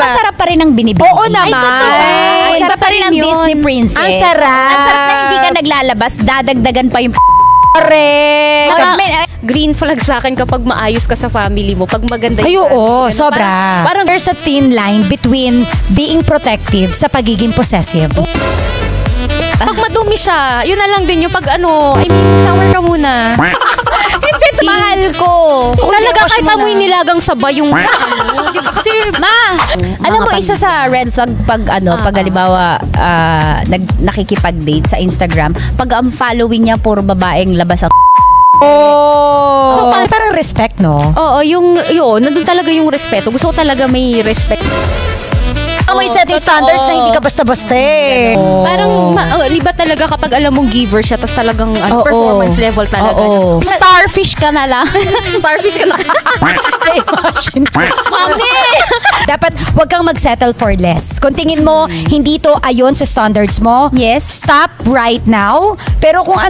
masarap pa rin ang binibili. Oo naman. Masarap pa rin ang Disney princess. Ang sarap. Ang sarap na hindi ka naglalabas, dadagdagan pa yung correct. Green flag sa akin kapag maayos ka sa family mo, pag maganda Ay, yung oo, family, sobra. Parang there's a thin line between being protective sa pagiging possessive. Pag madumi siya, yun na lang din yung pag shower ka muna. Hindi, mahal ko. Talaga kahit amoy nilagang sabay yung diba? Kasi, alam mo, isa sa red flag pag halimbawa nakikipag-date sa Instagram, pag ang following niya puro babaeng labas ang So, parang respect, no? oo, nandun talaga yung respeto. Gusto ko talaga may respect. May setting standards na hindi ka basta-basta eh. Parang iba talaga kapag alam mong giver siya, tapos talagang performance level talaga. Starfish ka na lang. Starfish ka na. Imagine ko. Mami! Dapat wag kang mag-settle for less. Kung tingin mo, hindi to ayon sa standards mo, Yes. stop right now. Pero kung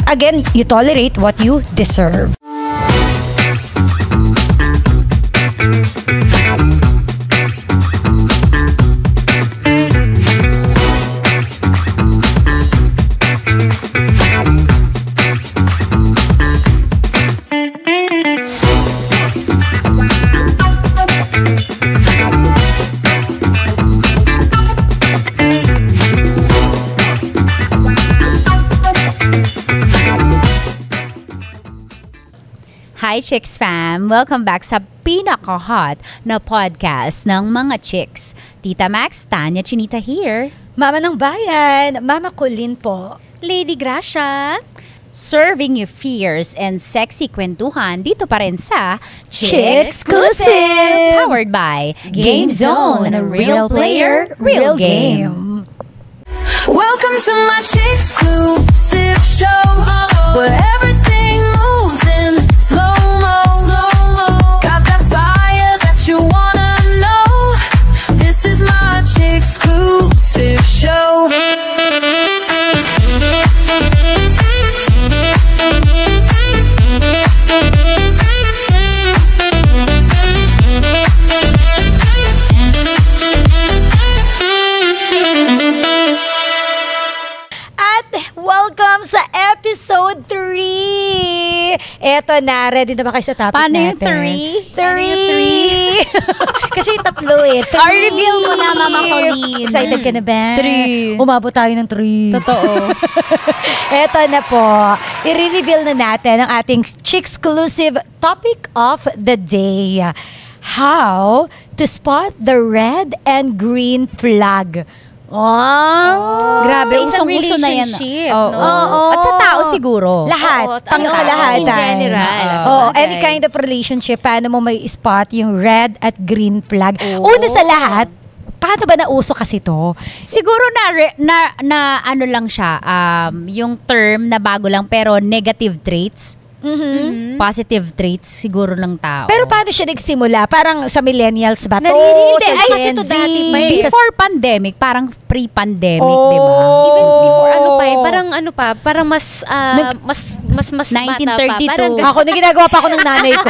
again, you tolerate what you deserve. Hi Chicks Fam! Welcome back sa pinaka-hot na podcast ng mga chicks. Tita Max, Tanya Chinita here. Mama ng bayan, Mama Colleen po. Lady Gracia. Serving you fierce and sexy kwentuhan dito pa rin sa Chicksclusive! Powered by Game Zone, a real player, real game. Welcome to my Chicksclusive show, where everything moves in slow-mo. Got that fire that you wanna know. This is my Chicksclusive show. Welcome sa episode 3! Eto na, ready na ba kayo sa topic Paano natin? yung 3? 3! Kasi tatlo eh. Reveal mo na, Mama Colleen. Excited ka na ba? 3. Umabot tayo ng 3. Totoo. Eto na po. I-reveal na natin ang ating Chicksclusive topic of the day. How to spot the red and green flag. Grabe, Sa isang usong-uso na yan. relationship, Oo. no? At sa tao siguro. Lahat. Oo, Lahat. in general. Any kind of relationship, paano mo may spot yung red at green flag? Una sa lahat, paano ba nauso kasi to? Siguro na ano lang siya, yung term na bago lang pero negative traits. Positive traits siguro ng tao. Pero paano siya nagsimula? Parang sa millennials ba to? Hindi, Sa ay, Gen kasi to Z? dati pa eh. Before pandemic, parang pre-pandemic, di ba? Even before parang mas bata 1932. pa. Parang Ako, na ginagawa pa ako ng nanay ko.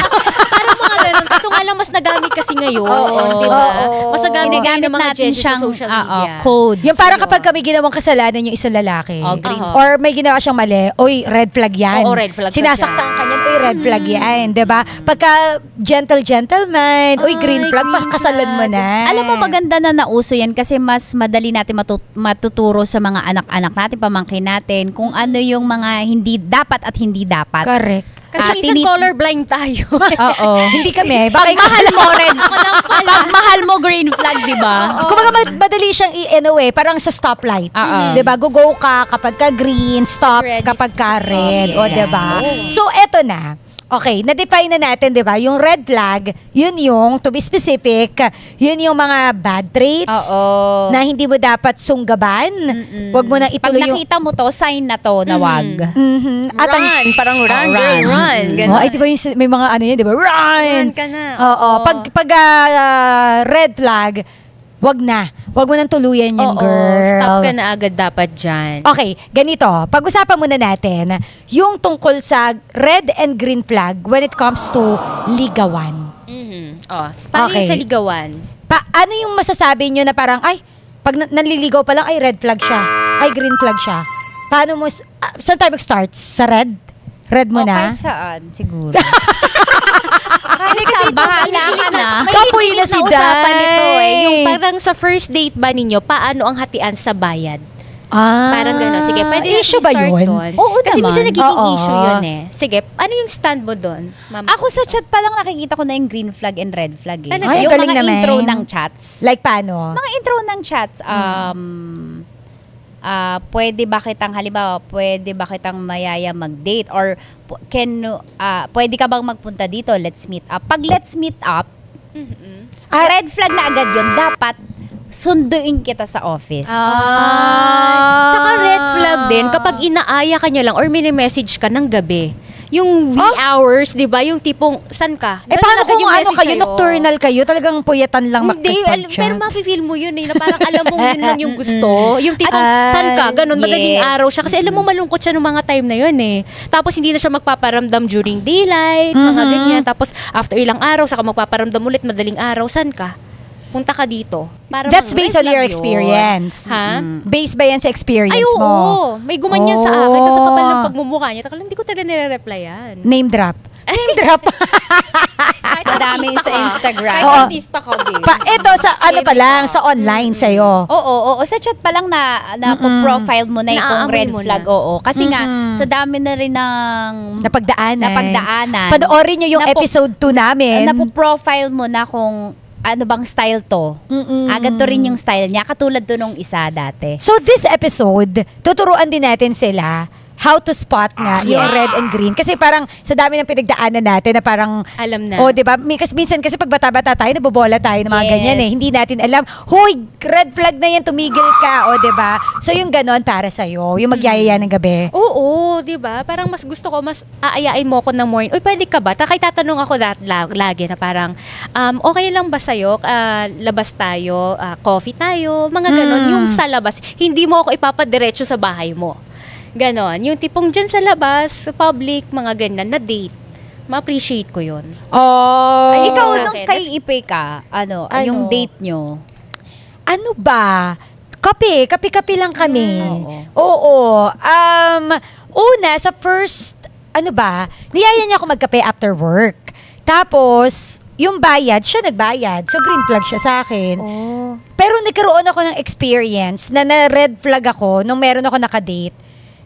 parang mga ganun. Kaso nga lang mas nagamit kasi ngayon. Di ba? Mas nagamit Ginagamit ng mga natin Gen Z sa siyang social media. codes. Yung parang kapag kami ginawang kasalanan yung isang lalaki, green. or may ginawa siyang mali, oy, red flag yan. Oo, red flag ka Sinasaktan ka niyan, oy, red flag yan. Diba? Pagka gentleman, oy, green flag, kasalan mo na. Alam mo, maganda na nauso yan kasi mas madali natin matuturo sa mga anak-anak natin, pamangkin natin, kung ano yung mga hindi dapat at hindi dapat. Correct. Kasi minsan colorblind tayo. Oo. Hindi kami. Pag mahal mo red, pag mahal mo green flag, di ba? Kumbaga madali siyang parang sa stoplight. Di ba? Go ka kapag ka green, stop Red is kapag ka red. stop. O, di ba? So, eto na. Okay, na-define na natin, di ba? Yung red flag, yun yung, to be specific, yun yung mga bad traits na hindi mo dapat sunggaban. Huwag mo na Pag ituloy yung... nakita mo to, sign na to na wag. At ang, Parang run, run. run. Ganun. ay, di ba yung, may mga ano yun, di ba? Run! Run ka na. Oo. Pag red flag, wag na. Wag mo nang tuluyan yung girl. Stop ka na agad dapat dyan. Okay, ganito. Pag-usapan muna natin yung tungkol sa red and green flag when it comes to ligawan. Paano Okay. sa ligawan? Ano yung masasabi nyo na parang, ay, pag nanliligaw pa lang, ay red flag siya. Ay green flag siya. Paano mo, saan tayo mag-start? Sa red? Red mo na? Kahit saan, siguro. Kahit saan, bahala ka na. Kapoy na si usapan nito Day. Yung parang sa first date ba ninyo, paano ang hatian sa bayad? Ah. Parang gano'n. Sige, pwede issue ba start yun? doon. Oo Kasi naman. minsan nagiging Oo. issue yun eh. Sige, ano yung stand mo doon? Ma'am? Ako sa chat pa lang nakikita ko na yung green flag and red flag eh. Talaga? Ay, Yung galing mga naman. intro ng chats. Like paano? Mga intro ng chats, pwede ba kitang, halimbawa, pwede ba kitang mayaya mag-date? Or pwede ka bang magpunta dito? Let's meet up. Pag let's meet up, red flag na agad yun. Dapat sunduin kita sa office. Saka red flag din kapag inaaya ka niya lang or mini-message ka ng gabi. Yung wee hours, di ba? Yung tipong, san ka? Eh, Ganun paano agad kung yung ano message kayo, sa'yo. nocturnal kayo, talagang puyatan lang Hindi, makipag-chat. pero mafe-feel mo yun eh, na parang alam mo yun lang yung gusto. Yung tipong, san ka? Ganun, madaling Yes. araw siya. Kasi alam mo, malungkot siya nung mga time na yun eh. Tapos hindi na siya magpaparamdam during daylight, mga ganyan. Tapos after ilang araw, saka magpaparamdam ulit, madaling araw, san ka? Punta ka dito. Para That's based on red flag your yun. experience. Ha? Based ba yan sa experience Ay, oo. mo? May gumanyan sa akin. Tapos sa kapal ng pagmumukha niya. Takala, hindi ko talaga nire-replyan. Name drop. Name drop. Madami sa Instagram. Kahit Oo. artista ka, babe. Ito, sa ano pa lang, sa online sa'yo. Oo. Sa chat pa lang na profile mo na itong Naaamoy red mo flag. na. Oo. Kasi nga, sa dami na rin ng napagdaanan. Panoorin nyo yung episode 2 namin. Napo-profile mo na kung ano bang style to. Ganito rin yung style niya. Katulad to nung isa dati. So this episode, tuturuan din natin sila how to spot nga yung red and green. Kasi parang sa dami ng pinagdaanan natin na parang, Alam na. oh, di ba? Kasi minsan kasi pag bata-bata tayo, nabobola tayo ng mga Yes. ganyan eh. Hindi natin alam, hoy, red flag na yan, tumigil ka, o di ba? So yung ganon para sa'yo, yung magyayaya ng gabi. Oo, di ba? Parang mas gusto ko, mas aayain mo ako ng morning. Uy, pwede ka ba? Kaya tatanong ako lagi na parang, okay lang ba sa'yo? Labas tayo, coffee tayo, mga ganon. Yung sa labas, hindi mo ako ipapadiretso sa bahay mo. Ganon. Yung tipong dyan sa labas, sa public, mga ganyan, na date. Ma-appreciate ko yun. Oh, Ay, Ikaw, sa nung akin. kay Ipe ka, yung date nyo, ano ba? Kape lang kami. Oo. Una, sa first, niyaya niya ako magkape after work. Tapos, yung bayad, siya nagbayad. So, green flag siya sa akin. Oh. Pero nagkaroon ako ng experience na red flag ako nung meron ako nakadate.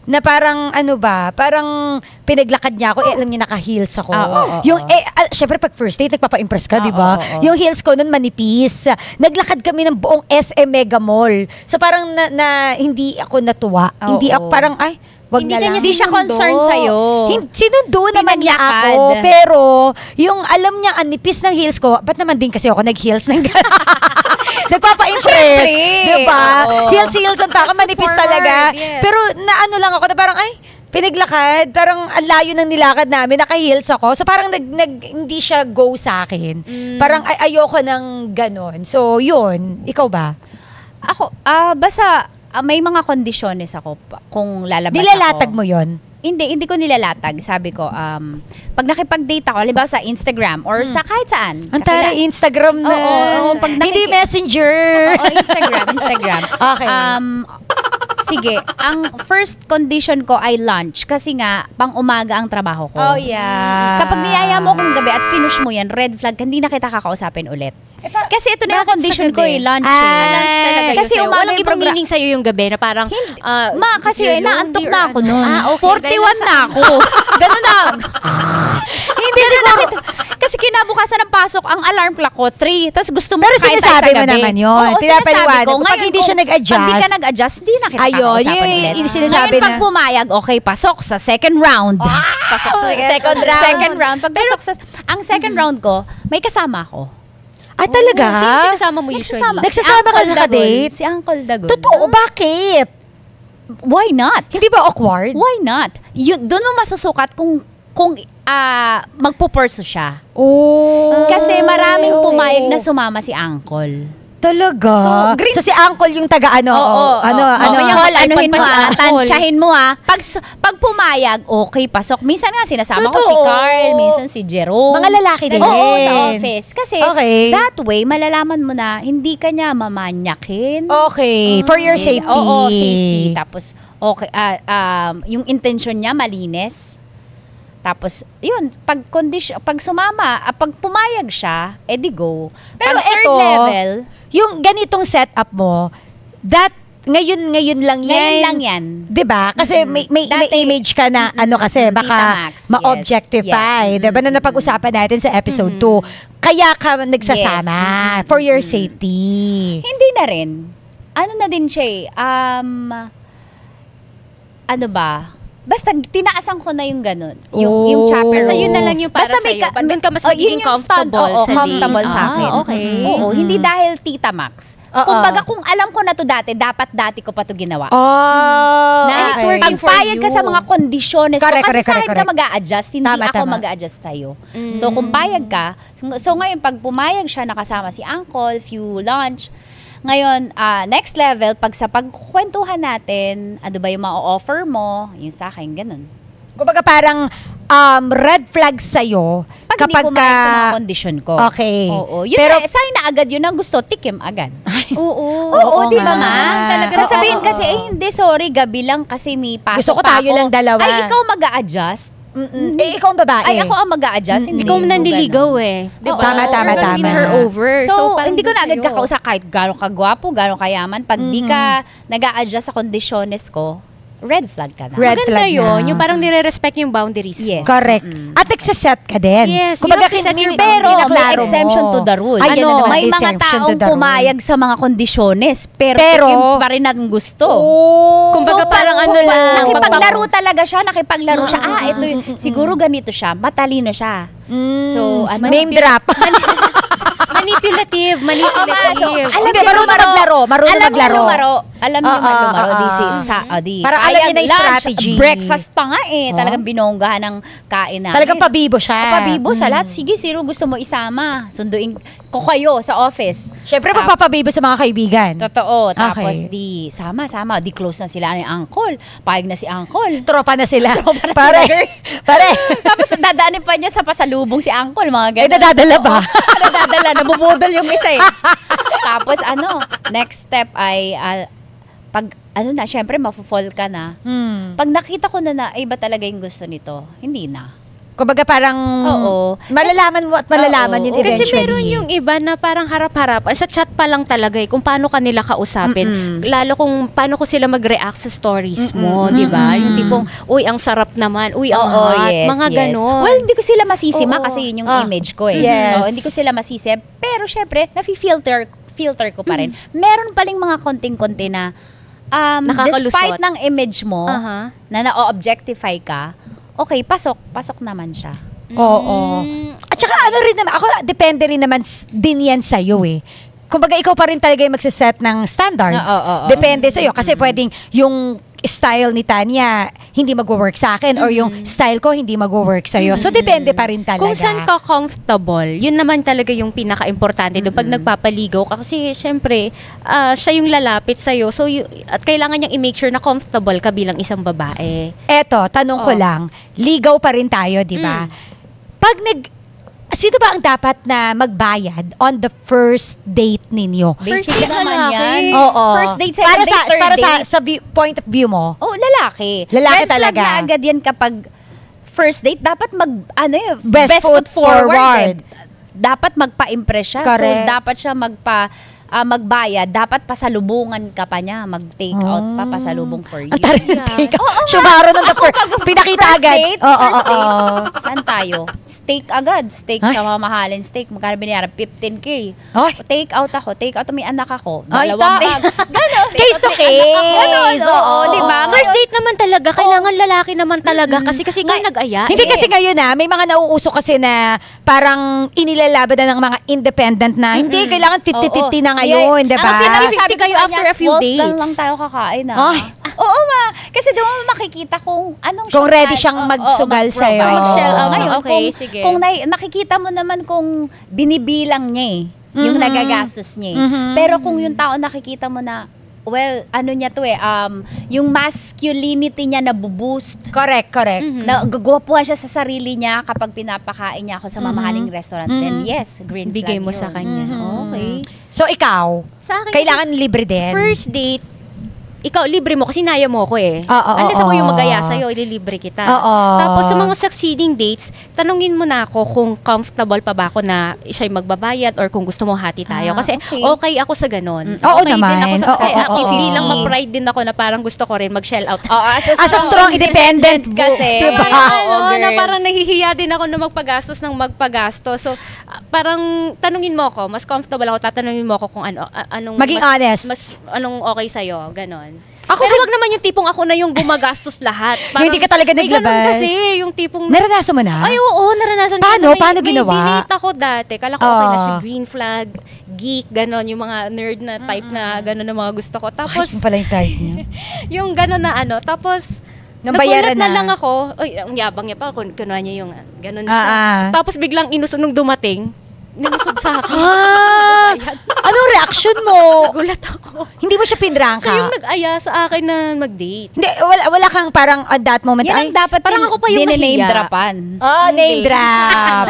Na parang, parang pinaglakad niya ako, alam niya, naka-heels ako. Syempre, pag first date, nagpapa-impress ka, di ba? Yung heels ko nun manipis. Naglakad kami ng buong SM Mega Mall. So, parang hindi ako natuwa. Hindi ako, parang, wag Hindi na ka lang. niya hindi siya concerned sa'yo. Sinundo naman niya Pinaglakad. ako. Pero, yung alam niya, ang nipis ng heels ko, ba't naman din kasi ako nag-heels ng nagpapa-impress. Diba? Oo. Heels ang taka, manipis Forward, talaga. yes. Pero, naano lang ako na parang, pinaglakad, parang ang layo ng nilakad namin, naka-heels ako. So, parang hindi siya go sa akin. Parang ayoko ng ganon. So, yun. Ikaw ba? ako, basta may mga kondisyones ako kung lalabas Nilalatag ako. mo yon. Hindi ko nilalatag. Sabi ko, pag nakipag-date ako, halimbawa sa Instagram or sa kahit saan. Ang tara, Instagram na. Oo, pag Hindi Messenger. Oo, Instagram. Okay. Sige, ang first condition ko ay lunch kasi nga pang umaga ang trabaho ko. Oh, yeah. Kapag niyaya mo kong gabi at pinush mo yan, red flag, hindi na kita kakausapin ulit. Kasi ito na yung Bakit sa condition ko gabi? lunch. Lunch talaga Kasi yun sa'yo. umaga Walang yung ibang meaning sa'yo yung gabi na parang, kasi if you're naantok lonely na or ako ano. nun. Okay. 41 na ako. Ganun na. Hindi siguro. Kasi kinabukasan ng pasok, ang alarm clock ko, 3. Tapos gusto mo Pero kahit sinasabi tayo sa mo gabi. naman yun. Oo, Pinapaliwanag sinasabi ko. mo. Pag Ngayon, hindi siya kung- nag-adjust. Pag di ka nag-adjust, di na kita Ayun, kakausapan yun ulit. yung sinasabi Ngayon, pag na- pumayag, okay, pasok sa second round. Pasok sa second round. Second round. Pag pasok sa... Ang second round ko, may kasama ko. Talaga? Sino sinasama mo usually? Nagsasama ka Uncle sa date? Dagol. Si Uncle Dagol. Totoo, bakit? Why not? Hindi ba awkward? Why not? Doon mo masusukat kung magpo-pursue siya. Oh. Kasi maraming pumayag na sumama si Uncle. Talaga? So, green- So, si Uncle yung taga-ano? Call, anuhin mo Pag- tansyahin mo Pag pumayag, okay, pasok. Minsan nga sinasama ko si Totoo. Carl, minsan si Jerome. Mga lalaki din. Oo, sa office. Kasi Okay. that way, malalaman mo na hindi ka niya mamanyakin. Okay, for your safety. Oo, safety. Tapos, okay, yung intention niya malinis. Tapos, yun, pag sumama, pag pumayag siya, edi go. Pero pag third eto, level, yung ganitong setup mo, ngayon lang yan. ngayon lang yan. 'Di ba? Kasi may Dati- image ka na kasi Tita baka Max, ma-objectify. yes. 'Di ba? Na napag-usapan natin sa episode 2. Kaya ka nagsasama Yes. for your safety. Hindi na rin. Ano na din siya ano ba? Basta tinaasan ko na yung ganun. Yung chopper. Basta yun na lang yung para Basta may sa'yo. Doon ka mas magiging yun yung stand, comfortable sa comfortable day. sa akin. Okay. Oo, hindi dahil Tita Max. Kumbaga kung alam ko na to dati ko pa to ginawa. Oh, Na it's working for pagpayag ka you. sa mga kondisyones ko. Correct, Kasi sa akin ka correct. mag-a-adjust, hindi Tama, ako tama. mag-a-adjust sa'yo. So kung payag ka, so ngayon pag pumayag siya, nakasama si Uncle, few lunch, ngayon, next level, pag sa pagkukwentuhan natin, ano ba yung ma-offer mo, yung sa akin, ganun. Kumbaga parang red flag sa'yo Pag kapag hindi pumayag sa mga kondisyon ko. Okay. Oo. Yun Pero- na, sign na agad yun ang gusto, tikim agad. Oo. Oo, di nga. ba ma? Talaga. Sasabihin Oo, kasi, oo. hindi, sorry, gabi lang kasi may pasok Gusto ko pa tayo ako. lang dalawa. Ay, ikaw mag-a-adjust? Ikaw ang babae. Ay, ako ang mag-a-adjust? Hindi. Ikaw So, nanliligaw ganun. Di ba? Tama, tama, You're gonna win tama. her over. So, parang hindi ko na agad sa'yo. kakausap kahit gano'ng kagwapo, gano'ng kayaman. Pag di ka nag-a-adjust sa kondisyones ko, red flag ka na. Red Maganda flag yun. na. Yung parang nire-respect yung boundaries. Yes. Correct. At nagsaset ka din. Yes, Kumbaga, you have to set your Pero Pinaklaro may mo. exemption to the rule. Ay, yan na naman, may mga exemption to taong the rule. pumayag sa mga kondisyones, pero Pero- tikim pa rin ang gusto. Oh. Kumbaga parang ano lang, Nakipaglaro talaga siya, nakipaglaro siya. Ito yung, siguro ganito siya, matalino siya. So, ano? Name drop. Manipulative. Manipulative. alam Hindi, niyo marunong maglaro. Marunong alam maglaro. niyo lumaro. Alam niyo Oo, lumaro. oo, Di oo. Parang alam niya na yung lunch, strategy. breakfast pa nga Talagang binonggahan ng kain namin. Talagang pabibo siya. Pabibo sa lahat. Sige, sino gusto mo isama? Sunduin ko kayo sa office. Siyempre, magpapabibo sa mga kaibigan. Totoo. Tapos Okay. di, sama. Di close na sila ni Uncle. Payag na si Uncle. Tropa na sila. Pare. Pare. Tapos dadaanin pa niya sa pasalubong si Uncle, mga Ay, ganun. nadadala ba? Oo, nadadala, nabubudol yung isa Tapos next step ay pag syempre mafo-fall ka na. Pag nakita ko na iba talaga yung gusto nito, hindi na. Kumbaga parang Oo. malalaman mo at malalaman Oo. yun Kasi eventually. meron yung iba na parang harap-harapan. Sa chat pa lang talaga kung paano kanila kausapin. Lalo kung paano ko sila mag-react sa stories mo, di ba? Yung tipong, uy, ang sarap naman. Uy, ang hot. Mga ganon. Well, hindi ko sila masisi Oo. kasi yun yung Ah, image ko yes. Oo, hindi ko sila masisi. Pero syempre, filter ko pa rin. Meron paling mga konting-konti na Nakakalusot. despite ng image mo Aha. na na-objectify ka, okay, pasok naman siya. Oo. At saka ano rin naman, ako depende rin naman din yan sa'yo eh. Kumbaga ikaw pa rin talaga yung magsiset ng standards. Oo. Depende sa'yo. Kasi pwedeng yung style ni Tanya hindi magwo-work sa akin or yung style ko hindi magwo-work sa'yo. So depende pa rin talaga. Kung saan ka comfortable, yun naman talaga yung pinaka-importante doon pag nagpapaligaw ka. Kasi syempre, siya yung lalapit sa'yo. So, at kailangan niyang i-make sure na comfortable ka bilang isang babae. Eto, tanong ko lang, ligaw pa rin tayo, di ba? Pag sino ba ang dapat na magbayad on the first date ninyo? Basic date naman lalaki. yan. Oo. First date, second date, third para date. sa point of view mo. Oh, lalaki. Lalaki Red flag talaga. na agad yan kapag first date, dapat Best foot forward. Dapat magpa-impress siya. Correct. So, dapat siya magbayad. Dapat pasalubungan ka pa niya. Mag-take out pa, pasalubong for you. Ang tarin ng take out. Syumaro ng pinakita First agad. date, Oo, first oo, date. oo. Saan tayo? Steak agad. Steak Ay. sa mamahalin steak. Magkano binayaran? 15K. Ay. Take out ako. Take out. May anak ako. Ay, Dalawang ta- bag. Ganon. Case to case. Ganon. Oo, di ba? First date naman talaga, kailangan lalaki naman talaga. Kasi ikaw nag-aya. Hindi kasi ngayon may mga nauuso kasi na parang inilalaban na ng mga independent na hindi, kailangan 50-50 na ngayon, di ba? Ang 50-50 kayo after a few dates. Wolfgang lang tayo kakain Ay. Oo kasi doon mo makikita kung anong Kung siya ready kaya- siyang oo, magsugal mag-provide. sa'yo. Mag-shell out. Ngayon, Okay, kung, sige. Kung nakikita mo naman kung binibilang niya yung nagagastos niya Pero kung yung tao nakikita mo na, well, ano niya to yung masculinity niya nabuboost. Correct. Nagagwapuhan siya sa sarili niya kapag pinapakain niya ako sa mamahaling restaurant. Then yes, green flag Bigay mo yun. sa kanya. Okay. So, ikaw, Sa akin, kailangan libre din. first date, ikaw, libre mo kasi naya mo ko Oo, Unless ako yung oo. magaya sa'yo, ililibre kita. Oo. Tapos sa mga succeeding dates, tanungin mo na ako kung comfortable pa ba ako na siya'y magbabayad or kung gusto mo hati tayo. Kasi okay ako sa ganun. Oo Okay naman. din ako sa Oo, kasi oo, actively oo. lang mag-pride din ako na parang gusto ko rin mag-shell out. As a strong independent kasi. diba? Oo, Na girls. parang nahihiya din ako na magpagastos ng magpagastos. So, parang tanungin mo ako, mas comfortable ako, tatanungin mo ako kung anong Maging honest. anong okay sa'yo, ganon. Ako Pero wag naman yung tipong ako na yung gumagastos lahat. Yung hindi ka talaga may ganun naglabas. kasi, yung tipong... Naranasan mo na? Ay, oo, naranasan ko. Paano? Paano ginawa? May dinate ako dati. Kala ko okay na Oo. siya, green flag, geek, ganon, yung mga nerd na type na ganon na mga gusto ko. Ay, Tapos, yung pala yung type niya. yung ganon na tapos, Nang bayaran nagulat na na. lang ako. Ay, ang yabang niya pa, kunuha niya yung ganon siya. Tapos biglang inusog nung dumating, ninusog sa akin. Anong reaction mo? Nagulat ako. Hindi mo siya pinrangka? So yung nag-aya sa akin na mag-date. Hindi, wala kang parang at that moment. Yan ang dapat parang ako pa yung name nahiya. dropan. Oh, name drop.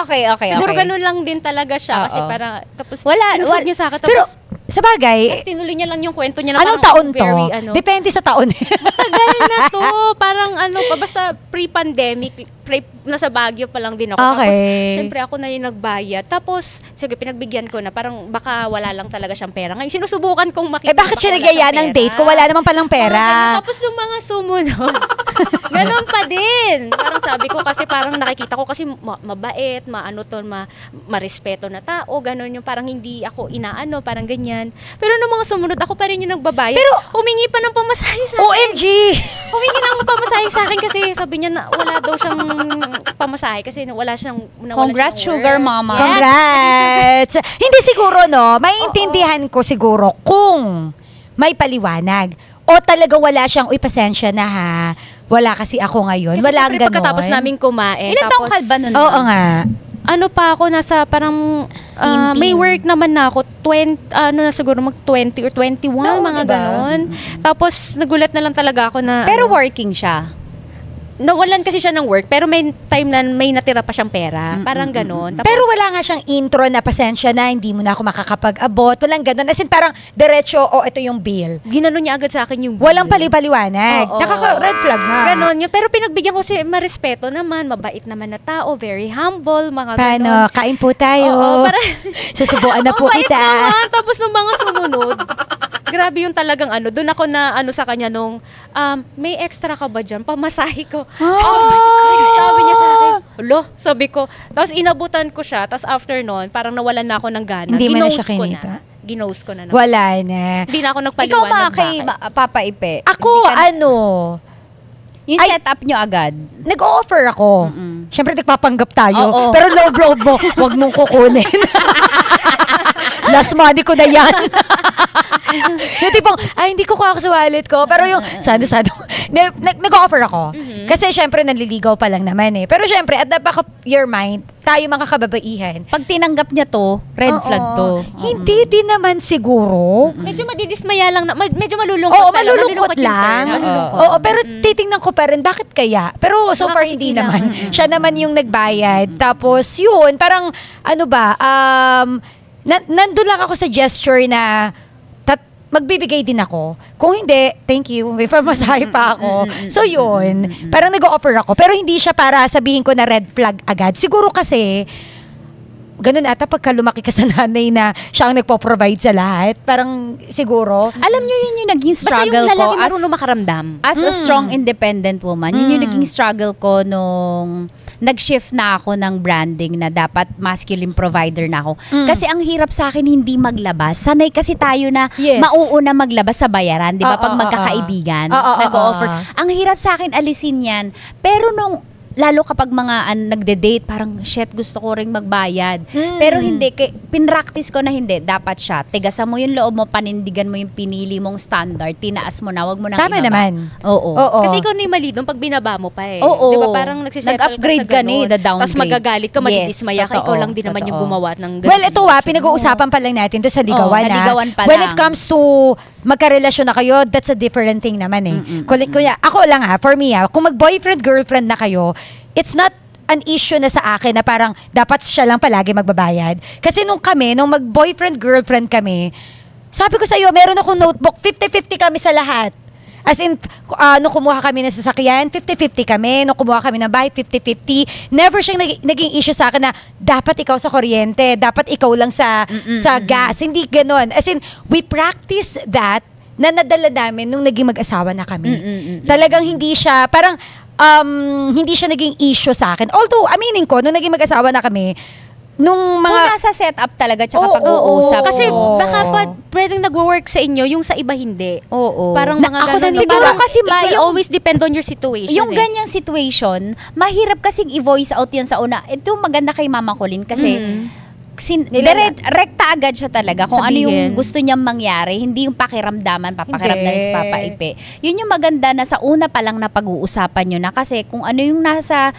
Okay. Siguro ganun lang din talaga siya kasi Oo. parang tapos Wala- inusog niya sa akin tapos Pero, sa bagay, tinuloy niya lang yung kwento niya na anong parang taon to? very, Depende sa taon. Tagal na to. Parang basta pre-pandemic, nasa Baguio pa lang din ako. Okay. Tapos, syempre ako na yung nagbayad. Tapos, sige, pinagbigyan ko na. Parang baka wala lang talaga siyang pera. Ngayon, sinusubukan kong makita. Bakit siya baka wala nagyaya siyang ng pera. date kung wala naman palang Mga ganun. pera? Tapos yung mga sumunod, ganun pa din. Parang sabi ko kasi parang nakikita ko kasi mabait, marespeto na tao, ganun yung parang hindi ako inaano, parang ganyan. Pero nung mga sumunod, ako pa rin yung nagbabayad. Pero, humingi pa ng pamasahe sa akin. OMG! Humingi ng pamasahe sa akin kasi sabi niya na wala daw siyang pamasahe kasi wala siyang Congrats, sugar mama. Congrats! Hindi siguro, no? Maintindihan ko siguro kung may paliwanag. O talaga wala siyang, uy, pasensya na ha. Wala kasi ako ngayon. Kasi Wala syempre, ganon. pagkatapos namin kumain. Ilan taong ka ba nun? Oo nga. Ano pa ako, nasa parang, Teen. may work naman na ako, na siguro mag-20 or 21, mga diba? ganon. Tapos, nagulat na lang talaga ako na, Pero working siya. nawalan kasi siya ng work, pero may time na may natira pa siyang pera. Parang ganon. Tapos, Pero wala nga siyang intro na pasensya na, hindi mo na ako makakapag-abot. Walang ganon. As in, parang diretso, ito yung bill. ginano niya agad sa akin yung Walang bill. paliwaliwanag. Oo. Nakaka-red flag na. Ganon yun. Pero pinagbigyan ko si marespeto naman, mabait naman na tao, very humble, mga Paano? ganon. Kain po tayo. Oo, Susubuan na po mabait kita. naman. Tapos nung mga sumunod, grabe yung talagang doon ako na sa kanya nung, may extra ka ba dyan? Pamasahe ko. Sabi niya sa akin, sabi ko. Tapos inabutan ko siya, tapos after nun, parang nawalan na ako ng gana. Hindi mo na Ginose siya ko kinita? Ginose ko na. Wala na. Hindi na ako Ikaw nagpaliwanag kay bakit. Papa Ipe. Ako, Yung Ay- setup nyo agad. nag-offer ako. Siyempre, nagpapanggap tayo. Oo. Pero love mo, huwag mong kukunin. Last money ko na yan. Yung tipong, hindi ko kuha ko sa wallet ko. Pero yung, sana, nag-offer ako. Kasi syempre, nanliligaw pa lang naman eh. Pero syempre, at the back of your mind, tayo mga kababaihan, Pag tinanggap niya to, red Oo. flag to. Hindi din naman siguro. Medyo madidismaya lang, medyo malulungkot. Oo, pa lang. malulungkot yung lang. term, malulungkot. Oo, pero titingnan ko pa rin, bakit kaya? Pero so Baka far kasi hindi kailangan. naman. Siya naman yung nagbayad. Tapos yun, parang nandun lang ako sa gesture na magbibigay din ako. Kung hindi, thank you. May pamasahe pa ako. So yun, parang nag-offer ako. Pero hindi siya para sabihin ko na red flag agad. Siguro kasi, ganun ata pagka lumaki ka sa nanay na siya ang nagpo-provide sa lahat. Parang siguro. Alam nyo yun yung naging Basta struggle yung ko lalaki marunong makaramdam. as a strong independent woman. Yun yung naging struggle ko nung nag-shift na ako ng branding na dapat masculine provider na ako. Kasi ang hirap sa akin hindi maglabas. Sanay kasi tayo na Yes. mauuna maglabas sa bayaran, 'di ba? Oo, Pag oo, magkakaibigan, oo. Oo, nag-offer. oo. Ang hirap sa akin alisin 'yan. Pero nung lalo kapag mga nagde-date, parang, shit, gusto ko ring magbayad. Pero hindi, pinractice ko na hindi. Dapat siya, tigasan mo yung loob mo, panindigan mo yung pinili mong standard, tinaas mo na, wag mo nang Tama ibaba. naman. Oo. Kasi ikaw na yung mali doon pag binaba mo pa eh. Oo. Di ba parang nagsisettle Nag-upgrade ka sa ka na eh, the downgrade. Tapos magagalit ka, madidismaya ka. Ikaw totoo, lang din naman yung totoo. gumawa ng ganun. Well, ito pinag-uusapan pa lang natin to sa ligawan. sa ligawan pa When lang. it comes to magkarelasyon na kayo, that's a different thing naman eh. Kunya, ako lang for me kung mag-boyfriend, girlfriend na kayo, it's not an issue na sa akin na parang dapat siya lang palagi magbabayad. Kasi nung mag-boyfriend, girlfriend kami, sabi ko sa iyo, meron akong notebook, 50-50 kami sa lahat. As in, nung kumuha kami ng sasakyan, 50-50 kami. Nung kumuha kami ng bahay, 50-50. Never siyang naging issue sa akin na dapat ikaw sa kuryente, dapat ikaw lang sa gas. Hindi ganon. As in, we practice that na nadala namin nung naging mag-asawa na kami. Talagang hindi siya, parang hindi siya naging issue sa akin. Although, aminin ko, nung naging mag-asawa na kami, nung So, mga... nasa setup talaga, tsaka Oo, pag-uusap. Kasi Oo. baka pwedeng nag-work sa inyo, yung sa iba hindi. Oo. Parang Na- mga ako ganun. din no? siguro Parang kasi it will yung- always depend on your situation. Yung eh. ganyang situation, mahirap kasing i-voice out yan sa una. Ito maganda kay Mama Colleen kasi rekta agad siya talaga kung ano Sabihin. yung gusto niyang mangyari, hindi yung pakiramdaman, papakiramdam Hindi. sa papaipi. Yun yung maganda na sa una pa lang na pag-uusapan nyo na kasi kung ano yung nasa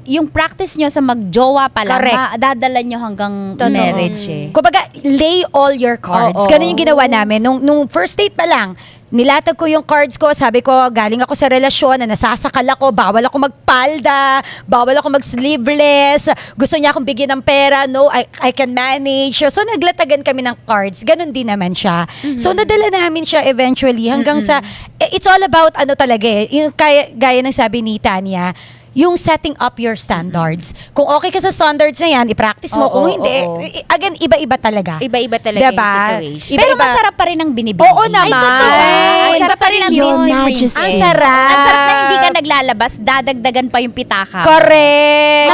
yung practice nyo sa magjowa pa lang, Correct. dadala nyo hanggang Totoo. marriage eh. Kumbaga, lay all your cards. Oo. Ganun yung ginawa namin. Nung first date pa lang, nilatag ko yung cards ko, sabi ko, galing ako sa relasyon na nasasakal ako, bawal ako magpalda, bawal ako mag-sleeveless, gusto niya akong bigyan ng pera, no, I can manage. So, naglatagan kami ng cards. Ganun din naman siya. So, nadala namin siya eventually hanggang sa, it's all about ano talaga yung gaya ng sabi ni Tanya, yung setting up your standards. Kung okay ka sa standards na yan, i-practice mo. Oo, Kung hindi, oo. again, iba-iba talaga. Iba-iba talaga Diba? yung situation. Pero Iba-iba. masarap pa rin ang binibigay. Oo naman. Ang sarap pa rin ang Your Disney Majesty. princess. Ang sarap. Ang sarap na hindi ka naglalabas, dadagdagan pa yung pitaka. Correct.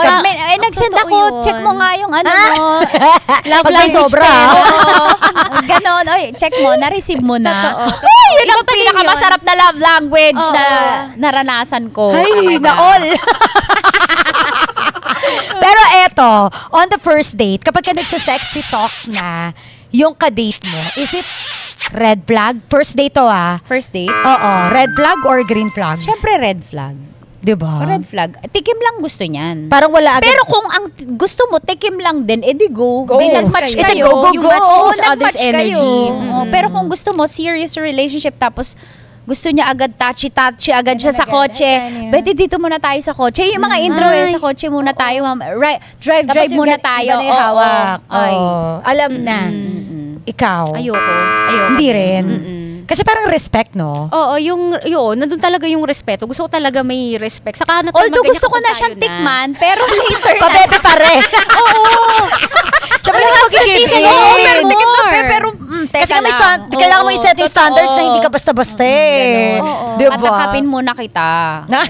Nagsend totoo ako, yun. check mo nga yung ano mo. Love Pag may language sobra. ka. Ganon. Oy, check mo, na-receive mo na. Totoo. Yun Iba ang pa rin pinakamasarap na love language Oo. na naranasan ko. Ay, na all. Pero eto, on the first date, kapag ka nagsa-sexy talk na, yung ka-date mo, is it red flag? First date to First date? Oo, red flag or green flag? Siyempre red flag. Diba? Red flag. Tikim lang gusto niyan. Parang wala agad. Pero kung ang gusto mo, tikim lang din, edi go. Go. Di nag-match It's a kayo. go, go, Yung go. match Each nag-match other's energy. kayo. Oo, pero kung gusto mo, serious relationship, tapos gusto niya agad touchy-touchy agad siya sa kotse. Pwede dito muna tayo sa kotse. Yung mga intro sa kotse muna tayo. Drive Tapos yung muna iba tayo. na yung hawak. Ay. Alam na. Ikaw? Ayoko. Hindi rin. Kasi parang respect, no? Oo, yun, nandun talaga yung respeto. Gusto ko talaga may respect. Saka na Although gusto ko na siyang tikman, pero later na. Pabebe pa rin. Siya pa rin Oo, Pero tikip na more. pero teka Kasi may lang. kailangan mo i-set yung Totoo. standards na hindi ka basta-basta eh. Ganon. Oo. Diba? Patakapin muna kita.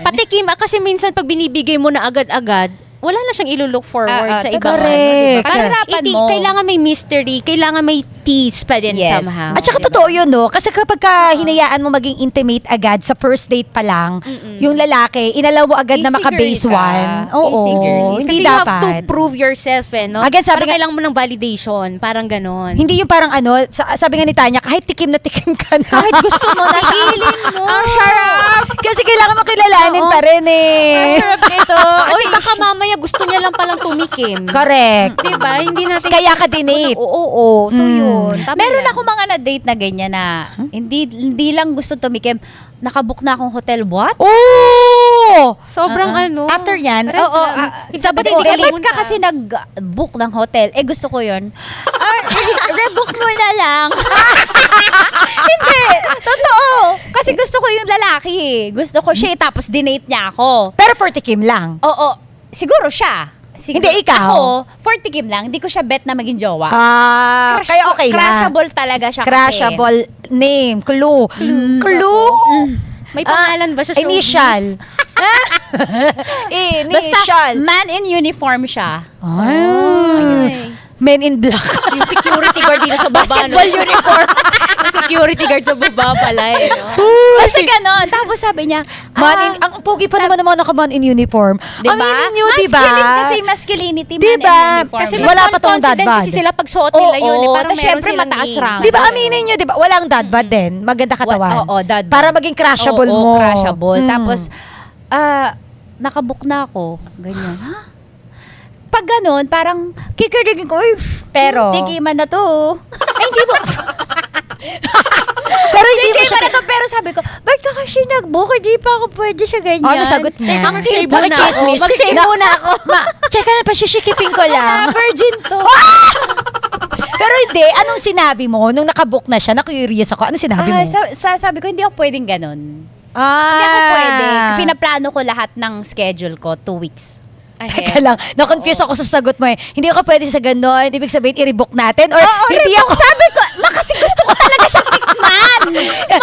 Patikim, kasi minsan pag binibigay mo na agad-agad, wala na siyang ilo-look forward sa ibang correct. ano, diba? Panirapan mo. Kailangan may mystery, kailangan may tease pa din Yes. somehow. At saka diba? totoo yun, no? Kasi kapag ka hinayaan mo maging intimate agad sa first date pa lang, yung lalaki, inalaw mo agad na Easy maka-base girl ka. one. Oo, Easy girl. hindi Kasi you dapat. have to prove yourself no? Again, sabi parang nga- kailangan mo ng validation, parang ganon. Hindi yung parang ano, sabi nga ni Tanya, kahit tikim na tikim ka na. Kahit gusto mo na feeling mo. Ang sarap! Kasi kailangan mo kilalanin Oo. pa rin eh. Ang sarap nito. Kasi baka mamaya gusto niya lang palang tumikim. Correct. Diba? Hindi natin... Kaya ka dinate. Oo. So yun. Tama Meron yan. ako mga na-date na ganyan na hindi lang gusto tumikim. Nakabook na akong hotel. What? Oh! Sobrang ano. After yan, red oo, flag. Dapat hindi ka ba't pumunta. ka kasi nag-book ng hotel? Eh, gusto ko yun. Rebook mo na lang. Hindi. Totoo. Kasi gusto ko yung lalaki eh. Gusto ko siya eh, tapos dinate niya ako. Pero for tikim lang. Oo. Siguro siya. Siguro, Hindi, ikaw. Ako, for tikim lang. Hindi ko siya bet na maging jowa. Kaya okay lang. Crashable talaga siya Crashable name, clue. Clue? May pangalan ba sa showbiz? Initial. Basta, Initial. man in uniform siya. Ay. Men in Black. Yung security guard dito sa baba. Basketball uniform. Yung security guard sa baba pala eh. No? Basta ganon. Tapos sabi niya, Ang pogi pa naman naman naka-man in uniform. diba? Aminin nyo, diba? Masculine kasi masculinity, man Diba? in uniform. Kasi wala pa tong dad confident bod. kasi sila pag suot nila yun. Eh. Parang tas meron syempre silang mataas name. rank. Di ba, aminin nyo, di ba? Walang dad bod din. Maganda katawan. Oo, dad bod. Para maging crushable Oo, mo. crushable. Mm. Tapos, nakabook na ako. Ganyan. Ha? Pag ganun, parang kikirigin ko, Pero- tigiman na to. Ay, hindi mo. Pero hindi mo Tigiman siya... na to. Pero sabi ko, ba't ka kasi nag-book? Hindi pa ako pwede siya ganyan. Oh, nasagot niya. Ang shave Bakit muna ako. chismis? Mag-shave Na- muna ako. Check ka na pa, shishikipin ko lang. Virgin to. Pero hindi, anong sinabi mo? Nung nakabook na siya, na-curious ako. Anong sinabi mo? Sabi ko, hindi ako pwedeng ganun. Ah. Hindi ako pwede. Pinaplano ko lahat ng schedule ko 2 weeks. Teka lang, na-confuse ako sa sagot mo eh. Hindi ako pwede sa gano'n. Ibig sabihin, i-rebook natin? Or hindi ako... Sabi ko, kasi gusto ko talaga siyang tikman.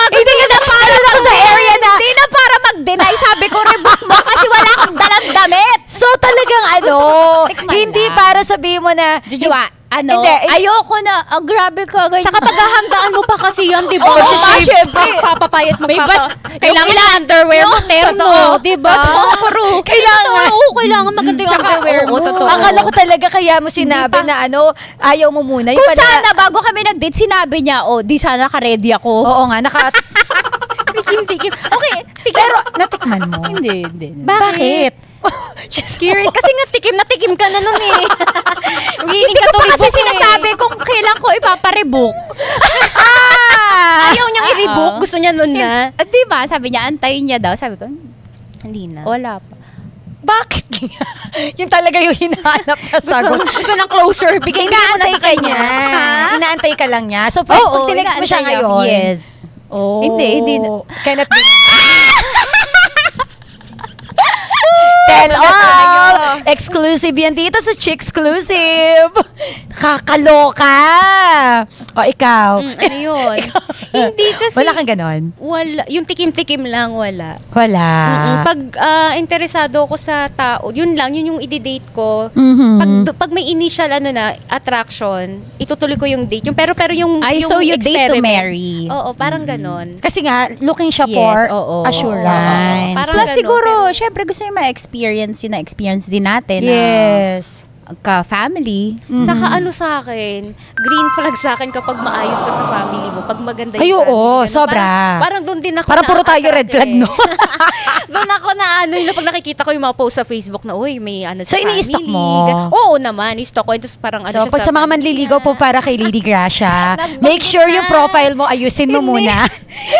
Hindi ka na parang ako sa area na... Hindi na para mag-deny. Sabi ko, rebook mo kasi wala akong dalang damit. So talagang ano, Gusto ko siyang tikman hindi lang. para sabihin mo na... Jujua, Hindi, ayoko na. Grabe ka, ganyan. Saka paghahandaan mo pa kasi yan, di ba? Oo, Magsishave, syempre. magpapapayat, May bas- Kailangan yung underwear mo, terno, di ba? Kailangan. Oo, kailangan maganda yung underwear mo. totoo. Akala ko talaga kaya mo sinabi na ano, ayaw mo muna. Yung Kung pala- sana, bago kami nag-date, sinabi niya, di sana ka-ready ako. Oo nga, Tikim-tikim. Okay, Pero natikman mo. Hindi. Bakit? Curious. Kasi nga tikim ka na nun eh. Hindi ko pa kasi sinasabi kung kailan ko ipaparebook. Ayaw niyang i-rebook. Gusto niya nun na. At di ba, sabi niya, antayin niya daw. Sabi ko, Hindi na. wala pa. Bakit? Yung talaga yung hinahanap na sagot. Gusto ng closure. Bigay mo na Inaantay sa ka kanya. niya. Inaantay ka lang niya. So, Oo, pag tinext mo siya inaantay niya. ngayon. Yes. Oh. Hindi. Cannot be. Tell all! Exclusive yan dito sa Chicksclusive. Kakaloka! O, ikaw. Ano yun? Hindi kasi. Wala kang ganon? Wala. Yung tikim-tikim lang, wala. Wala. Pag interesado ako sa tao, yun lang, yun yung i-date ko. Mhm. Pag may initial attraction, itutuloy ko yung date. Pero yung Ay, yung so you date to experiment. marry. Oo, parang ganon. Kasi nga, looking siya Yes, for oo. assurance. Oo. Parang Plus, ganon, siguro, pero- syempre gusto niya ma-experience yun na experience din natin. Yes. Ka-family. Saka ano sa akin, green flag sa akin kapag maayos ka sa family mo, pag maganda Ay, yung oo, family. Ganun. sobra. Parang doon din ako Parang puro tayo red flag, no? Doon ako na yung pag nakikita ko yung mga post sa Facebook na, uy, may ano So, sa ini-stalk family. mo? Oo naman, i-stalk ko. Tapos parang ano So, siya pag sa mga family. manliligaw po para kay Lady Gracia, Nagbag make sure na. yung profile mo, ayusin mo Hindi. muna.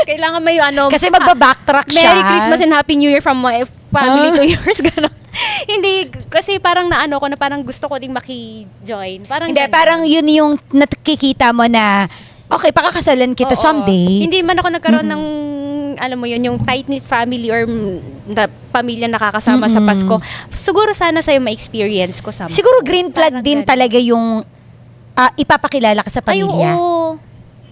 Kailangan may ano. Kasi magbabacktrack siya. Merry Christmas and Happy New Year from my family to yours. Ganon. Hindi, kasi parang naano ko na parang gusto ko ding maki-join. Parang Hindi, ganon. parang yun yung nakikita mo na, okay, pakakasalan kita Oo. someday. Hindi man ako nagkaroon ng, alam mo yun, yung tight-knit family or na pamilya nakakasama sa Pasko. Siguro sana sa'yo ma-experience ko someday. Siguro green flag Parang din ganon. talaga yung ipapakilala ka sa Ay, pamilya. oo.